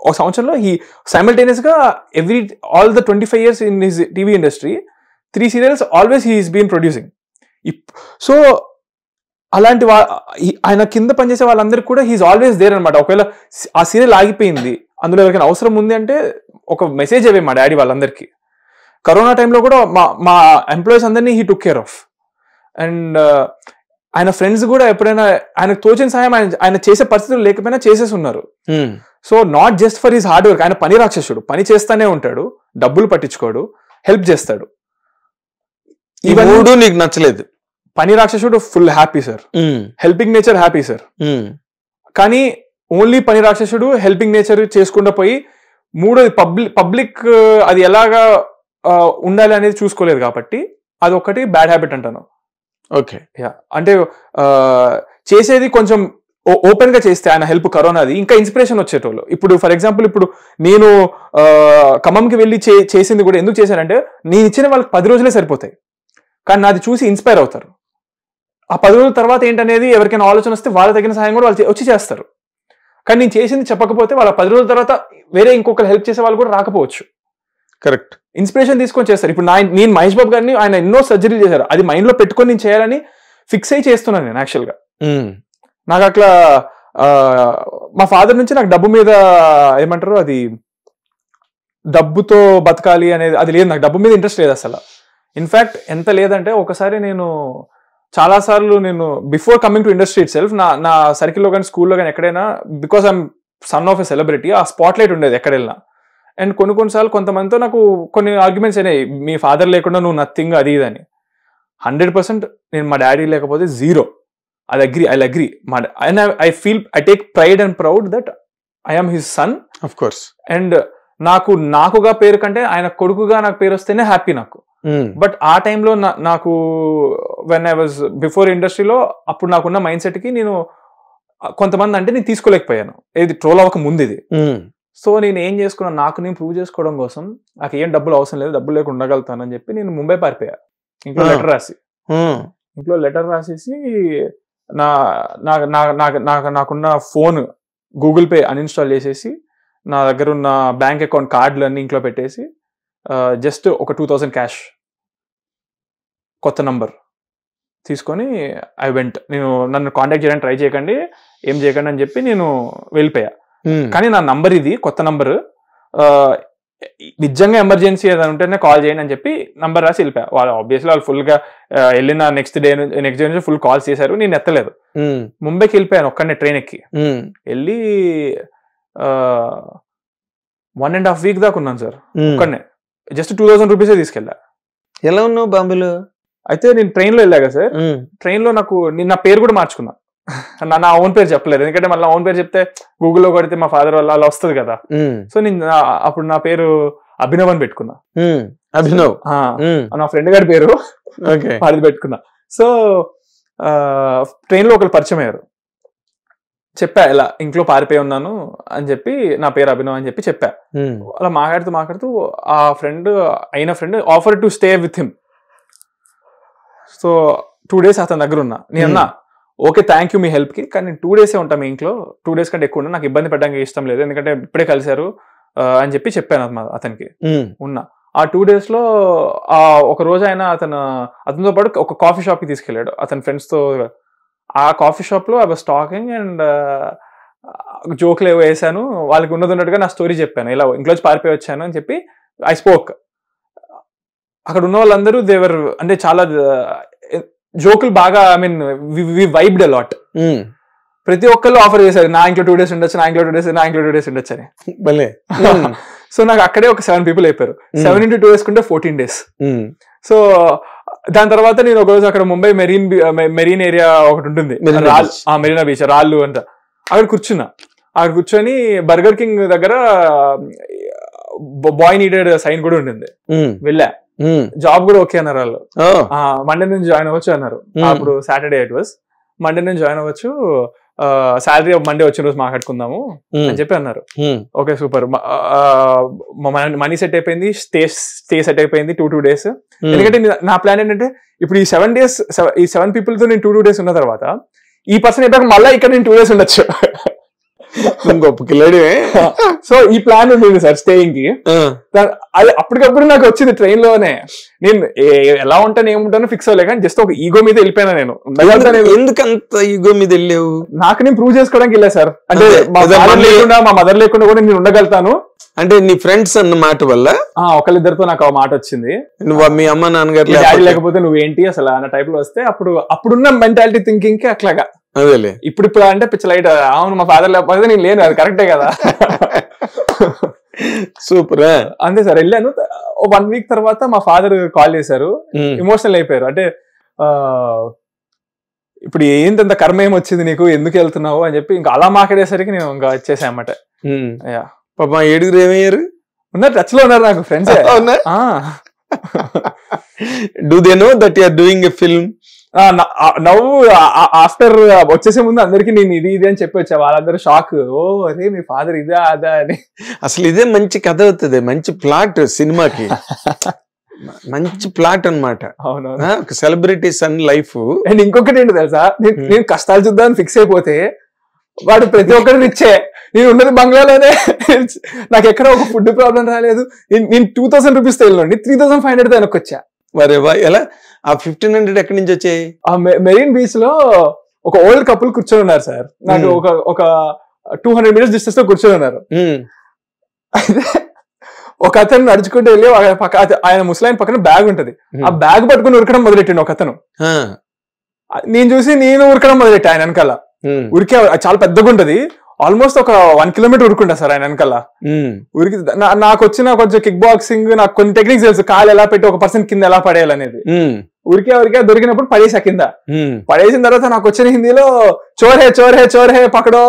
ఒక సంవత్సరంలో. హీ సైమల్టేనియస్ గా all the 25 years in his TV industry 3 serials always he is been producing. So అలాంటి ఆయన కింద పనిచేసే వాళ్ళందరికీ కూడా హీఈస్ ఆల్వేస్ దేర్ అనమాట. ఒకవేళ ఆ సీరియల్ ఆగిపోయింది, అందులో ఎవరికైనా అవసరం ఉంది అంటే ఒక మెసేజ్ అవే మా డాడీ వాళ్ళందరికీ. కరోనా టైంలో కూడా మా ఎంప్లాయీస్ అందరినీ he took care of. And ఆయన ఫ్రెండ్స్ కూడా ఎప్పుడైనా ఆయనకు తోచిన సాయం ఆయన చేసే పరిస్థితులు లేకపోయినా చేసేసి ఉన్నారు. So not just for his hard work. ఆయన పని రాక్షసుడు, పని చేస్తానే ఉంటాడు, డబ్బులు పట్టించుకోడు, హెల్ప్ చేస్తాడు. ఇవన్నీ నీకు నచ్చలేదు? పని రాక్షసుడు full happy sir, helping nature happy sir. కానీ ఓన్లీ పని రాక్షసుడు హెల్పింగ్ నేచర్ చేసుకుంటూ పోయి మూడోది పబ్లిక్ అది ఎలాగా ఉండాలి అనేది చూసుకోలేదు కాబట్టి అది ఒకటి బ్యాడ్ హ్యాబిట్ అంటాను. ఓకే, అంటే చేసేది కొంచెం ఓపెన్ గా చేస్తే ఆయన హెల్ప్ కరోనాది ఇంకా ఇన్స్పిరేషన్ వచ్చేటోళ్ళు. ఇప్పుడు ఫర్ ఎగ్జాంపుల్ ఇప్పుడు నేను ఖమ్మంకి వెళ్ళి చేసింది కూడా ఎందుకు చేశానంటే నేను ఇచ్చిన వాళ్ళకి 10 రోజులే సరిపోతాయి, కానీ నాది చూసి ఇన్స్పైర్ అవుతారు. ఆ 10 రోజుల తర్వాత ఏంటనేది ఎవరికైనా ఆలోచన వస్తే వాళ్ళ తగిన సహాయం కూడా వాళ్ళు వచ్చి చేస్తారు. కానీ నేను చేసింది చెప్పకపోతే వాళ్ళ 10 రోజుల తర్వాత వేరే ఇంకొకరు హెల్ప్ చేసే వాళ్ళు కూడా రాకపోవచ్చు. కరెక్ట్. ఇన్స్పిరేషన్ తీసుకొని చేస్తారు. ఇప్పుడు నేను మహేష్ బాబు గారిని ఆయన ఎన్నో సర్జరీలు చేశారు, అది మైండ్ లో పెట్టుకొని నేను చేయాలని ఫిక్స్ అయ్యి చేస్తున్నాను నేను. యాక్చువల్ గా నాకు అట్లా మా ఫాదర్ నుంచి నాకు డబ్బు మీద ఏమంటారు, అది డబ్బుతో బతకాలి అనేది అది లేదు. నాకు డబ్బు మీద ఇంట్రెస్ట్ లేదు అసలు. ఇన్ఫాక్ట్ ఎంత లేదంటే ఒకసారి నేను చాలా సార్లు నేను before coming to industry it self నా సర్కిల్లో కానీ స్కూల్లో కానీ ఎక్కడైనా, because I'm son of a celebrity, ఆ స్పాట్ లైట్ ఉండేది ఎక్కడ వెళ్ళినా. అండ్ కొన్నిసార్లు కొంతమందితో నాకు కొన్ని ఆర్గ్యుమెంట్స్ అయినాయి, మీ ఫాదర్ లేకుండా నువ్వు నథింగ్ అది ఇది అని. 100% నేను మా డాడీ లేకపోతే 0. I'll agree. And I feel I take pride and proud that I am his son. Of course. And నాకుగా పేరు కంటే ఆయన కొడుకుగా నాకు పేరు వస్తేనే హ్యాపీ నాకు. బట్ ఆ టైంలో నాకు వెన్ ఐ వాజ్ బిఫోర్ ఇండస్ట్రీలో అప్పుడు నాకున్న మైండ్ సెట్ కి నేను కొంతమంది అంటే నేను తీసుకోలేకపోయాను, ఏది ట్రోల్ అవ్వక ముందు ఇది. సో నేను ఏం చేసుకున్నాను, నాకు నేను ప్రూవ్ చేసుకోవడం కోసం నాకు ఏం డబ్బులు అవసరం లేదు, డబ్బులు లేకుండా ఉండగలుగుతానని చెప్పి నేను ముంబై పారిపోయా. ఇంట్లో లెటర్ రాసేసి నాకున్న ఫోన్ గూగుల్ పే అన్ఇన్స్టాల్ చేసేసి నా దగ్గర ఉన్న బ్యాంక్ అకౌంట్ కార్డులు అన్ని ఇంట్లో పెట్టేసి జస్ట్ ఒక 2000 క్యాష్ కొత్త నంబర్ తీసుకొని ఐ వెంట్. నేను నన్ను కాంటాక్ట్ చేయడానికి ట్రై చేయకండి, ఏం చేయకండి అని చెప్పి నేను వెళ్ళిపోయా. కానీ నా నంబర్ ఇది కొత్త నంబర్, నిజంగా ఎమర్జెన్సీ ఏదైనా ఉంటేనే కాల్ చేయండి అని చెప్పి నంబర్ రాసి వెళ్ళిపోయా. వాళ్ళు ఆబ్వియస్లీ వాళ్ళు ఫుల్ గా వెళ్ళిన నెక్స్ట్ డే నుంచి ఫుల్ కాల్స్ చేశారు, నేను ఎత్తలేదు. ముంబైకి వెళ్ళిపోయాను ఒక్కడనే ట్రైన్ ఎక్కి. వెళ్ళి 1.5 week దాకా ఉన్నాను సార్ ఒక్కడనే. జస్ట్ 2000 రూపీసే తీసుకెళ్ళా. ఎలా ఉన్నావు బాంబేలో? అయితే నేను ట్రైన్ లో వెళ్ళాగా సార్, ట్రైన్ లో నేను నా పేరు కూడా మార్చుకున్నా. నా ఓన్ పేరు చెప్పలేదు, ఎందుకంటే మళ్ళీ ఓన్ పేరు చెప్తే గూగుల్లో కొడితే మా ఫాదర్ వల్ల అలా వస్తుంది కదా. సో నేను అప్పుడు నా పేరు అభినవ్ అని పెట్టుకున్నా. అభినవ్ నా ఫ్రెండ్ గారి పేరు అది పెట్టుకున్నా. సో ట్రైన్ లో ఒకరు పరిచయం అయ్యారు. చెప్పా ఇలా ఇంట్లో పారిపోయి ఉన్నాను అని చెప్పి, నా పేరు అభినవ్ అని చెప్పి చెప్పా. అలా మాట్లాడుతూ ఆ అయిన friend offer to stay with him. So 2 days అతని దగ్గర ఉన్నా. నేను అన్నా okay thank you me help కి, కానీ 2 days ఉంటా మీ ఇంట్లో, 2 days కంటే ఎక్కువ ఉన్నా, నాకు ఇబ్బంది పెట్టడానికి ఇష్టం లేదు, ఎందుకంటే ఇప్పుడే కలిశారు అని చెప్పి చెప్పాను అతనికి. ఉన్నా ఆ 2 days లో ఒక రోజు ఆయన అతనితో పాటు ఒక కాఫీ షాప్ కి తీసుకెళ్లాడు అతని ఫ్రెండ్స్ తో. ఆ కాఫీ షాప్ లో ఐ వాస్ టాకింగ్ అండ్ జోక్లు ఏవో వేసాను, వాళ్ళకి ఉన్నట్టుగా నా స్టోరీ చెప్పాను, ఇలా ఇంట్లోంచి పారిపోయి వచ్చాను అని చెప్పి ఐ స్పోక్. అక్కడ ఉన్న వాళ్ళందరూ దేవర్ అంటే చాలా జోకులు బాగా, I mean we vibed a lot. ప్రతి ఒక్కళ్ళు ఆఫర్ చేశారు నా ఇంట్లో 2 days ఉండొచ్చు, నా ఇంట్లో 2 days ఉండొచ్చు అని. సో నాకు అక్కడే ఒక 7 people అయిపోయారు. 7 into 2 వేసుకుంటే 14 days. సో దాని తర్వాత నేను ఒక రోజు అక్కడ ముంబై మెరీన్ ఏరియా ఒకటి ఉంటుంది, మెరీనా బీచ్, రాళ్ళు అంట, అక్కడ కూర్చొని బర్గర్ కింగ్ దగ్గర బాయ్ నీడెడ్ సైన్ కూడా ఉండింది. వెళ్ళా, జాబ్ కూడా ఓకే అన్నారు వాళ్ళు. మండే నుంచి జాయిన్ అవ్వచ్చు అన్నారు. అప్పుడు సాటర్డే ఇట్ వాస్. మండే నుంచి జాయిన్ అవ్వచ్చు, శాలరీ మండే వచ్చిన రోజు మాట్లాడుకుందాము అని చెప్పి అన్నారు. ఓకే సూపర్, మనీ సెట్ అయిపోయింది, స్టే సెట్ అయిపోయింది 2 days. ఎందుకంటే నా ప్లాన్ ఏంటంటే ఇప్పుడు ఈ 7 days, ఈ 7 people తో నేను 2 days ఉన్న తర్వాత ఈ పర్సన్ అయిపోయాక మళ్ళీ ఇక్కడ నేను 2 days ఉండొచ్చు. గొప్ప కిలాడే. సో ఈ ప్లాన్ ఉంది సార్ స్టేయింగ్ కి. అది అప్పటికప్పుడు నాకు వచ్చింది ట్రైన్ లోనే. నేను ఎలా ఉంటాను ఏముంటానో ఫిక్స్ అవ్వలే, కానీ జస్ట్ ఒక ఈగో మీద వెళ్ళిపోయినా. నేను ఎందుకంత ఈగో మీద వెళ్ళావు? నాకు నేను ప్రూవ్ చేసుకోవడానికి వెళ్ళా సార్. అంటే మా మదర్ లేకుండా కూడా నేను ఉండగలుగుతాను. అంటే నీ ఫ్రెండ్స్ అన్న మాట వల్ల ఒకళ్ళిద్దరితో నాకు ఆ మాట వచ్చింది. మీ అమ్మ నాన్నగారు డాడీ లేకపోతే నువ్వేంటి అసలు అన్న టైప్ లో వస్తే అప్పుడున్న మెంటాలిటీ థింకింగ్ కి అట్లాగా. అదేలే ఇప్పుడు అంటే పిచ్చ లైట్, అవును మా ఫాదర్ లేకపోతే నేను లేను, అది కరెక్టే కదా. సూపర్. అంతే సార్. వెళ్ళాను. 1 week తర్వాత మా ఫాదర్ కాల్ చేశారు, ఎమోషనల్ అయిపోయారు. అంటే ఇప్పుడు ఏంతంత కర్మ ఏం వచ్చింది నీకు, ఎందుకు వెళ్తున్నావు అని చెప్పి ఇంకా అలా మాట్లాడేసరికి నేను ఇంకా వచ్చేసా అన్నమాట. పాప 7 ఏమయ్యారు? ఉన్నారు, టచ్ లో ఉన్నారు నాకు friends. Do they know that you are doing a film? నవ్వు ఆఫ్టర్ వచ్చేసే ముందు అందరికి నేను ఇది అని చెప్పి వచ్చా. వాళ్ళందరూ షాక్, ఓ అరే మీ ఫాదర్ ఇదా అదా అని. అసలు ఇదే మంచి కథ అవుతుంది, మంచి ప్లాట్ సినిమాకి, మంచి ప్లాట్ అన్నమాట. అవునవును, ఒక సెలబ్రిటీ సన్ లైఫ్. అండ్ ఇంకొకటి ఏంటి తెలుసా, నేను కష్టాలు చూద్దామని ఫిక్స్ అయిపోతే వాడు ప్రతి ఒక్కరిని ఇచ్చే. నేను ఉన్నది బంగ్లాలోనే, నాకు ఎక్కడ ఒక ఫుడ్ ప్రాబ్లం రాలేదు. నేను 2000 రూపీస్ వెళ్ళండి 3500 వెనక్కి వచ్చా. వరే వా, ఎలా ఆ 1500 ఎక్కడి నుంచి వచ్చాయి? ఆ మెరీన్ బీచ్ లో ఒక ఓల్డ్ కపుల్ కూర్చొని ఉన్నారు సార్. నాకు ఒక 200 meters డిస్టెన్స్ లో కూర్చొని ఉన్నారు. ఒక అతను నడుచుకుంటూ వెళ్ళి ఆయన ముసలాయన పక్కన బ్యాగ్ ఉంటది, ఆ బ్యాగ్ పట్టుకుని ఉరకడం మొదలెట్టిండు ఒక అతను. నేను చూసి నేను ఉరకడం మొదలెట్టా ఆయన వెనకాల. ఉరికే చాలా పెద్దగా ఉంటది, ఆల్మోస్ట్ ఒక 1 kilometer ఉరుకుంటా సార్ ఆయన వెనకాల. ఉరికి నాకు వచ్చిన కొంచెం కిక్ బాక్సింగ్, నాకు కొన్ని టెక్నిక్స్ తెలుసు, కాలు ఎలా పెట్టి ఒక పర్సన్ కింద ఎలా పడేయాలనేది. ఉరికే దొరికినప్పుడు పడేసా కింద. పడేసిన తర్వాత నాకు వచ్చిన హిందీలో చోర్ హే చోర్ హే చోర్ హే పకడో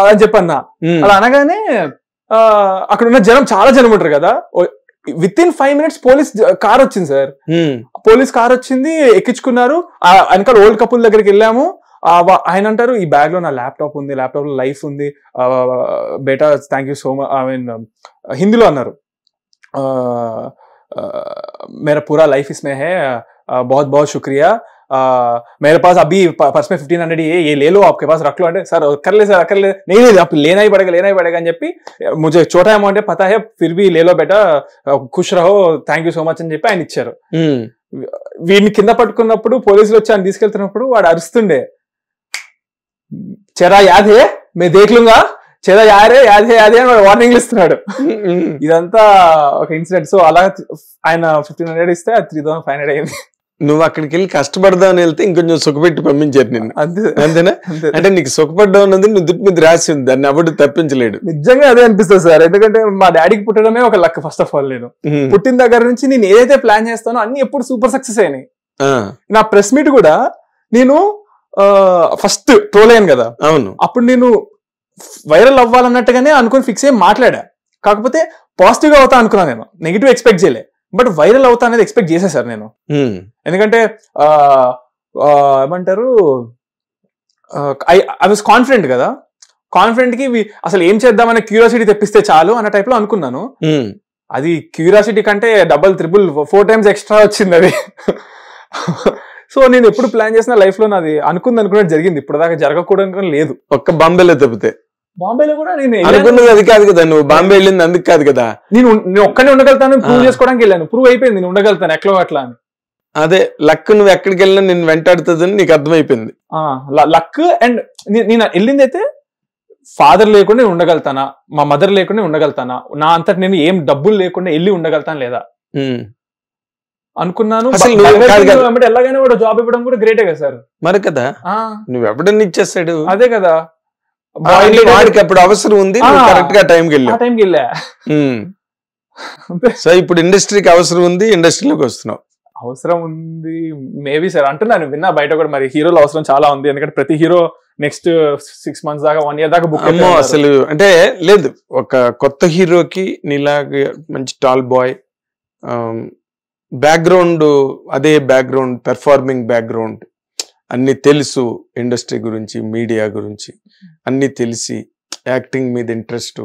అని చెప్పన్నా. అలా అనగానే అక్కడ ఉన్న జనం చాలా జనం ఉంటారు కదా, with in 5 minutes police car వచ్చింది సార్. పోలీస్ కార్ వచ్చింది, ఎక్కించుకున్నారు. వెనకాల ఓల్డ్ కపుల్ దగ్గరికి వెళ్ళాము. ఆయన అంటారు, ఈ బ్యాగ్ లో నా ల్యాప్టాప్ ఉంది, ల్యాప్టాప్ లో లైఫ్ ఉంది, బేటా thank you so much, I mean హిందీలో అన్నారు, मेरा पूरा लाइफ इसमें है, बहुत बहुत शुक्रिया, मेरे पास अभी पर्स में 1500 ये ले लो, आपके पास रख लो. అంటే सर कर ले नहीं आप लेना ही पड़ेगा అని చెప్పి, मुझे छोटा अमाउंट है पता है फिर भी ले लो बेटा, खुश रहो, థ్యాంక్ యూ సో మచ్ అని చెప్పి ఆయన ఇచ్చారు. వీడిని కింద పట్టుకున్నప్పుడు పోలీసులు వచ్చి ఆయన తీసుకెళ్తున్నప్పుడు వాడు అరుస్తుండే, చెరా యాద్ హే మే దేఖ్ లూంగా, చేదా యాదే అని వార్నింగ్లు ఇస్తున్నాడు. ఇదంతా ఒక ఇన్సిడెంట్. సో అలా ఆయన 1500 ఇస్తే అది 3500 అయింది. నువ్వు అక్కడికి వెళ్ళి కష్టపడదామని వెళ్తే ఇంకొంచెం సుఖపెట్టి పంపించారు నిన్ను, అంతేనా? అంటే నీకు సుఖపడ్డా ఉన్నది నువ్వు దుడ్డు మీద రాసి ఉంది, దాన్ని ఎవడు తప్పించలేడు. నిజంగా అదే అనిపిస్తుంది సార్, ఎందుకంటే మా డాడీకి పుట్టడమే ఒక లక్. ఫస్ట్ ఆఫ్ ఆల్ నేను పుట్టిన దగ్గర నుంచి నేను ఏదైతే ప్లాన్ చేస్తానో అన్ని ఎప్పుడు సూపర్ సక్సెస్ అయినాయి. నా ప్రెస్ మీట్ కూడా నేను ఫస్ట్ ట్రోల్ అయ్యాను కదా, అవును, అప్పుడు నేను వైరల్ అవ్వాలన్నట్టుగానే అనుకుని ఫిక్స్ అయ్యి మాట్లాడా. కాకపోతే పాజిటివ్ గా అవుతా అనుకున్నాను, నేను నెగిటివ్ ఎక్స్పెక్ట్ చేయలే. బట్ వైరల్ అవుతా అనేది ఎక్స్పెక్ట్ చేసేసారు నేను. ఎందుకంటే ఏమంటారు, ఐ వాజ్ కాన్ఫిడెంట్ కదా, కాన్ఫిడెంట్ కి అసలు ఏం చేద్దామనే క్యూరియాసిటీ తెప్పిస్తే చాలు అన్న టైప్ లో అనుకున్నాను. అది క్యూరియాసిటీ కంటే డబుల్ 4 times ఎక్స్ట్రా వచ్చింది అది. సో నేను ఎప్పుడు ప్లాన్ చేసిన లైఫ్ లో నాది అనుకున్నట్టు జరిగింది, ఇప్పుడు దాకా జరగకూడదు లేదు. ఒక్క బాంబేలో తప్పితే, బాంబేలో కూడా నేను అనుకున్నది అది కాదు కదా, నువ్వు బాంబే వెళ్ళింది అందుకు కాదు కదా. నేను ఒక్కనే ఉండగలుగుతాను ప్రూవ్ చేసుకోవడానికి వెళ్ళాను, ప్రూవ్ అయిపోయింది నేను ఉండగలుగుతాను ఎట్లా అట్లా అని. అదే లక్, నువ్వు ఎక్కడికి వెళ్ళినా నేను వెంటాడుతుందని నీకు అర్థమైపోయింది. లక్. అండ్ నేను వెళ్ళింది అయితే ఫాదర్ లేకుండా నేను ఉండగలుగుతానా, మా మదర్ లేకుండా ఉండగలుగుతానా, నా అంతటి నేను ఏం డబ్బులు లేకుండా వెళ్ళి ఉండగలుగుతాను లేదా అనుకున్నాను. ఎలాగైనా కూడా జాబ్ ఇవ్వడం కూడా గ్రేటే కదా సార్. మరి కదా, నువ్వు ఎవడన్నా ఇచ్చేస్తాడు. అదే కదా, వాడికి అప్పుడు అవసరం ఉంది, కరెక్ట్ గా టైంకి వెళ్ళా. సో ఇప్పుడు ఇండస్ట్రీకి అవసరం ఉంది, ఇండస్ట్రీలోకి వస్తున్నావు. అవసరం ఉంది మేబీ సార్ అంటున్నాను, విన్నా బయట కూడా. మరి హీరోలు అవసరం చాలా ఉంది, ఎందుకంటే ప్రతి హీరో నెక్స్ట్ 6 months దాకా 1 year దాకా బుక్. అసలు అంటే లేదు, ఒక కొత్త హీరోకి నీలాగా మంచి టాల్ బాయ్ బ్యాక్గ్రౌండ్, అదే బ్యాక్గ్రౌండ్, పెర్ఫార్మింగ్ బ్యాక్గ్రౌండ్ అన్ని తెలుసు, ఇండస్ట్రీ గురించి, మీడియా గురించి అన్ని తెలిసి, యాక్టింగ్ మీద ఇంట్రెస్ట్,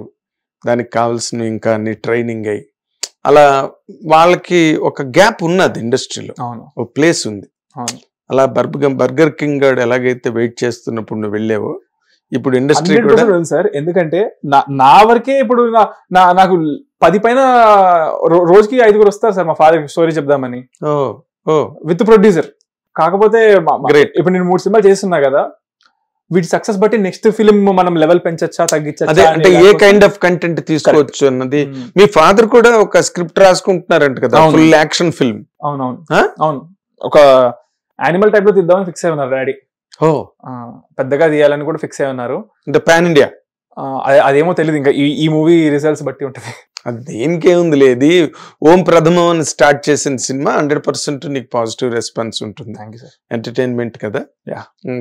దానికి కావాల్సిన ఇంకా అన్ని ట్రైనింగ్ అయ్యి, అలా వాళ్ళకి ఒక గ్యాప్ ఉన్నది ఇండస్ట్రీలో, ఒక ప్లేస్ ఉంది. అలా బర్గర్ కింగ్ గాడు ఎలాగైతే వెయిట్ చేస్తున్నప్పుడు నువ్వు వెళ్ళావో, ఇప్పుడు ఇండస్ట్రీ కూడా సార్. ఎందుకంటే నా వరకే ఇప్పుడు నాకు 10 పైన రోజుకి 5 వస్తారు సార్ మా ఫాదర్ స్టోరీ చెప్దామని, విత్ ప్రొడ్యూసర్. కాకపోతే ఇప్పుడు నేను 3 సినిమాలు చేస్తున్నా కదా, వీటి సక్సెస్ బట్టి నెక్స్ట్ ఫిల్మ్ మనం లెవెల్ పెంచచ్చా తగ్గించచ్చా, అంటే ఏ కైండ్ ఆఫ్ కంటెంట్ తీసుకోవచ్చు అన్నది. మీ ఫాదర్ కూడా ఒక స్క్రిప్ట్ రాసుకుంటున్నారంట కదా, ఫుల్ యాక్షన్ ఫిల్మ్. అవును, ఒక యానిమల్ టైప్ లో తీద్దామని ఫిక్స్ అయి ఉన్నారు డాడీ. పెద్దగా తీయాలని కూడా ఫిక్స్ అయి ఉన్నారు. పాన్ ఇండియా అదేమో తెలియదు, ఇంకా ఈ మూవీ రిజల్ట్స్ బట్టి ఉంటది. అది దేనికేముంది లేదు, ఓం ప్రథమం అని స్టార్ట్ చేసిన సినిమా 100% నీకు పాజిటివ్ రెస్పాన్స్ ఉంటుంది. ఎంటర్టైన్మెంట్ కదా,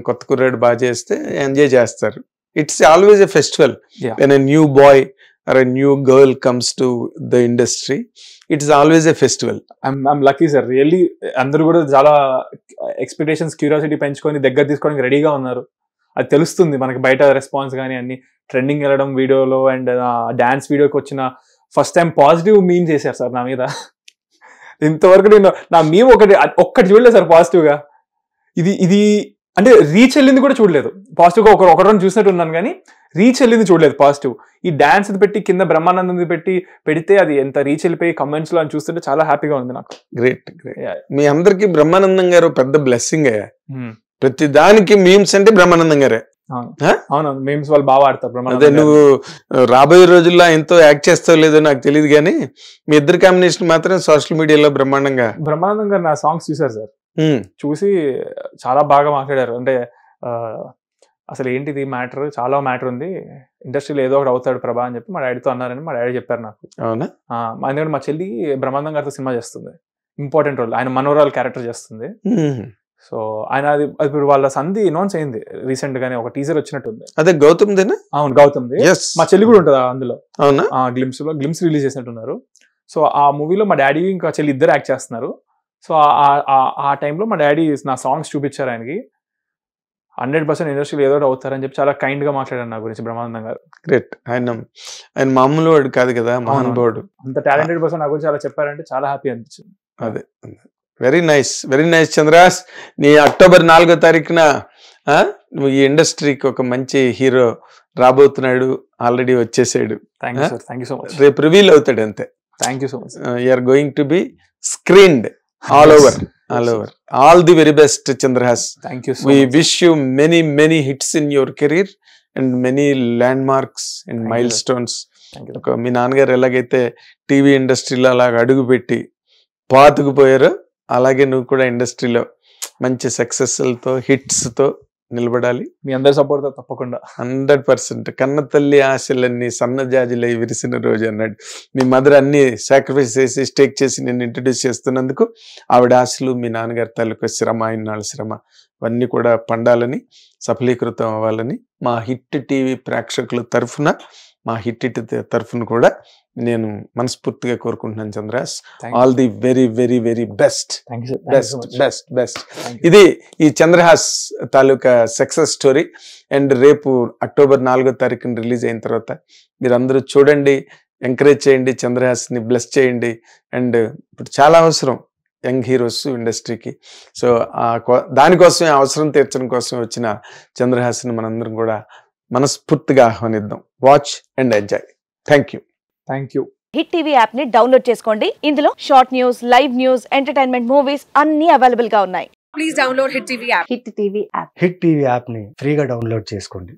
కొత్త కుర్రాడు బాగా చేస్తే ఎంజాయ్ చేస్తారు. It's always a festival when a new boy or a new girl comes to the industry. It is always a festival. I'm lucky sir, really. అందరూ కూడా చాలా ఎక్స్పెక్టేషన్స్, క్యూరియాసిటీ పెంచుకొని దగ్గర తీసుకోవడానికి రెడీగా ఉన్నారు. అది తెలుస్తుంది మనకి బయట రెస్పాన్స్ కానీ అన్ని ట్రెండింగ్ వెళ్ళడం వీడియోలో. అండ్ డాన్స్ వీడియోకి వచ్చిన ఫస్ట్ టైం పాజిటివ్ మీమ్ చేశారు సార్ నా మీద. ఇంతవరకు నేను నా మీమ్ ఒక్కటి చూడలేదు సార్ పాజిటివ్ గా. ఇది అంటే రీచ్ వెళ్ళింది కూడా చూడలేదు పాజిటివ్ గా. ఒకరోజు చూసినట్టు ఉన్నాను కానీ రీచ్ వెళ్ళింది చూడలేదు పాజిటివ్. ఈ డాన్స్ పెట్టి కింద బ్రహ్మానందం పెడితే అది ఎంత రీచ్ వెళ్ళిపోయి కమెంట్స్ లో అని చూస్తుంటే చాలా హ్యాపీగా ఉంది నాకు. గ్రేట్. మీ అందరికి బ్రహ్మానందం గారు పెద్ద బ్లెస్సింగ్ అయ్యా. ప్రతి దానికి మీమ్స్ అంటే బ్రహ్మానందం గారే. అవును, మీమ్స్ వాళ్ళు బాగా ఆడతారు. అదే నువ్వు రాబోయే రోజుల్లో ఎంతో యాక్ట్ చేస్తావు లేదో నాకు తెలియదు కానీ మీ ఇద్దరు కాంబినేషన్ మాత్రం సోషల్ మీడియాలో బ్రహ్మానందం గారు నా సాంగ్స్ చూసారు సార్. చూసి చాలా బాగా మాట్లాడారు. అంటే అసలు ఏంటిది మ్యాటర్, చాలా మ్యాటర్ ఉంది, ఇండస్ట్రీలో ఏదో ఒకటి అవుతాడు ప్రభా అని చెప్పి మా డాడీతో అన్నారని మా డాడీ చెప్పారు నాకు. అవునా? ఎందుకంటే మా చెల్లి బ్రహ్మానందం గారితో సినిమా చేస్తుంది, ఇంపార్టెంట్ రోల్. ఆయన మనోరాల్ క్యారెక్టర్ చేస్తుంది. సో ఆయన అది ఇప్పుడు వాళ్ళ సంధి అనౌన్స్ అయింది రీసెంట్ గానే, ఒక టీజర్ వచ్చినట్టుంది. అదే గౌతమ్దేనా? అవును, గౌతమ్ది. మా చెల్లి కూడా ఉంటుంది అందులో. అవునా? గ్లిమ్స్ రిలీజ్ చేసినట్టున్నారు. సో ఆ మూవీలో మా డాడీ ఇంకా చెల్లి ఇద్దరు యాక్ట్ చేస్తున్నారు. సో ఆ టైంలో మా డాడీ నా సాంగ్స్ చూపించారు ఆయనకి. 100% ఇండస్ట్రీలో ఏదో అవుతారని చెప్పి చాలా కైండ్ గా మాట్లాడారు నా గురించి బ్రహ్మానందం గారు. గ్రేట్. ఆయన మామూలు వాడు కాదు కదా, మహానుభావుడు. అంత టాలెంటెడ్ పర్సన్ నా గురించి అలా చెప్పారంటే చాలా హ్యాపీ అనిపించింది. అదే, very nice, very nice Chandra's. నీ అక్టోబర్ 4వ తారీఖున నువ్వు ఈ ఇండస్ట్రీకి ఒక మంచి హీరో రాబోతున్నాడు, ఆల్రెడీ వచ్చేసాడు. Thank you so much. రేపు రివీల్ అవుతాడు అంతే. Thank you so much. You're going to be screened all over. All the very best, Chandrahas. Thank you so we much. wish you many hits in your career and many landmarks and milestones. మీ నాన్నగారు ఎలాగైతే TV ఇండస్ట్రీలో అలాగ అడుగుపెట్టి పాతుకుపోయారో అలాగే నువ్వు కూడా ఇండస్ట్రీలో మంచి సక్సెస్లతో హిట్స్తో నిలబడాలి. మీ అందరి సపోర్ట్ తప్పకుండా. 100%. కన్న తల్లి ఆశలన్నీ సన్నజాజులై విరిసిన రోజు అన్నాడు. మీ మదర్ అన్ని సాక్రిఫైస్ చేసి స్టేక్ చేసి నేను ఇంట్రడ్యూస్ చేస్తున్నందుకు ఆవిడ ఆశలు, మీ నాన్నగారి తాలూకు శ్రమ, ఇన్నాళ్ళ శ్రమ అవన్నీ కూడా పండాలని, సఫలీకృతం అవ్వాలని మా హిట్ టీవీ ప్రేక్షకుల తరఫున, మా హిట్ తరఫున కూడా నేను మనస్ఫూర్తిగా కోరుకుంటున్నాను Chandra's. All the very very very best. Best. ఇది ఈ చంద్రహాస్ తాలూకా సక్సెస్ స్టోరీ. అండ్ రేపు అక్టోబర్ 4వ తారీఖున రిలీజ్ అయిన తర్వాత మీరందరూ చూడండి, ఎంకరేజ్ చేయండి, చంద్రహాస్ని బ్లెస్ చేయండి. అండ్ ఇప్పుడు చాలా అవసరం యంగ్ హీరోస్ ఇండస్ట్రీకి. సో దానికోసమే, అవసరం తీర్చడం కోసం వచ్చిన చంద్రహాస్ని మనందరం కూడా మనస్ఫూర్తిగా ఆహ్వానిద్దాం. Watch and enjoy. Thank you. Hit TV app ని డౌన్లోడ్ చేసుకోండి. ఇందులో short news, live news, entertainment movies అన్ని అవైలబుల్ గా ఉన్నాయి. Please download hit TV app. Hit TV app ని ఫ్రీగా డౌన్లోడ్ చేసుకోండి.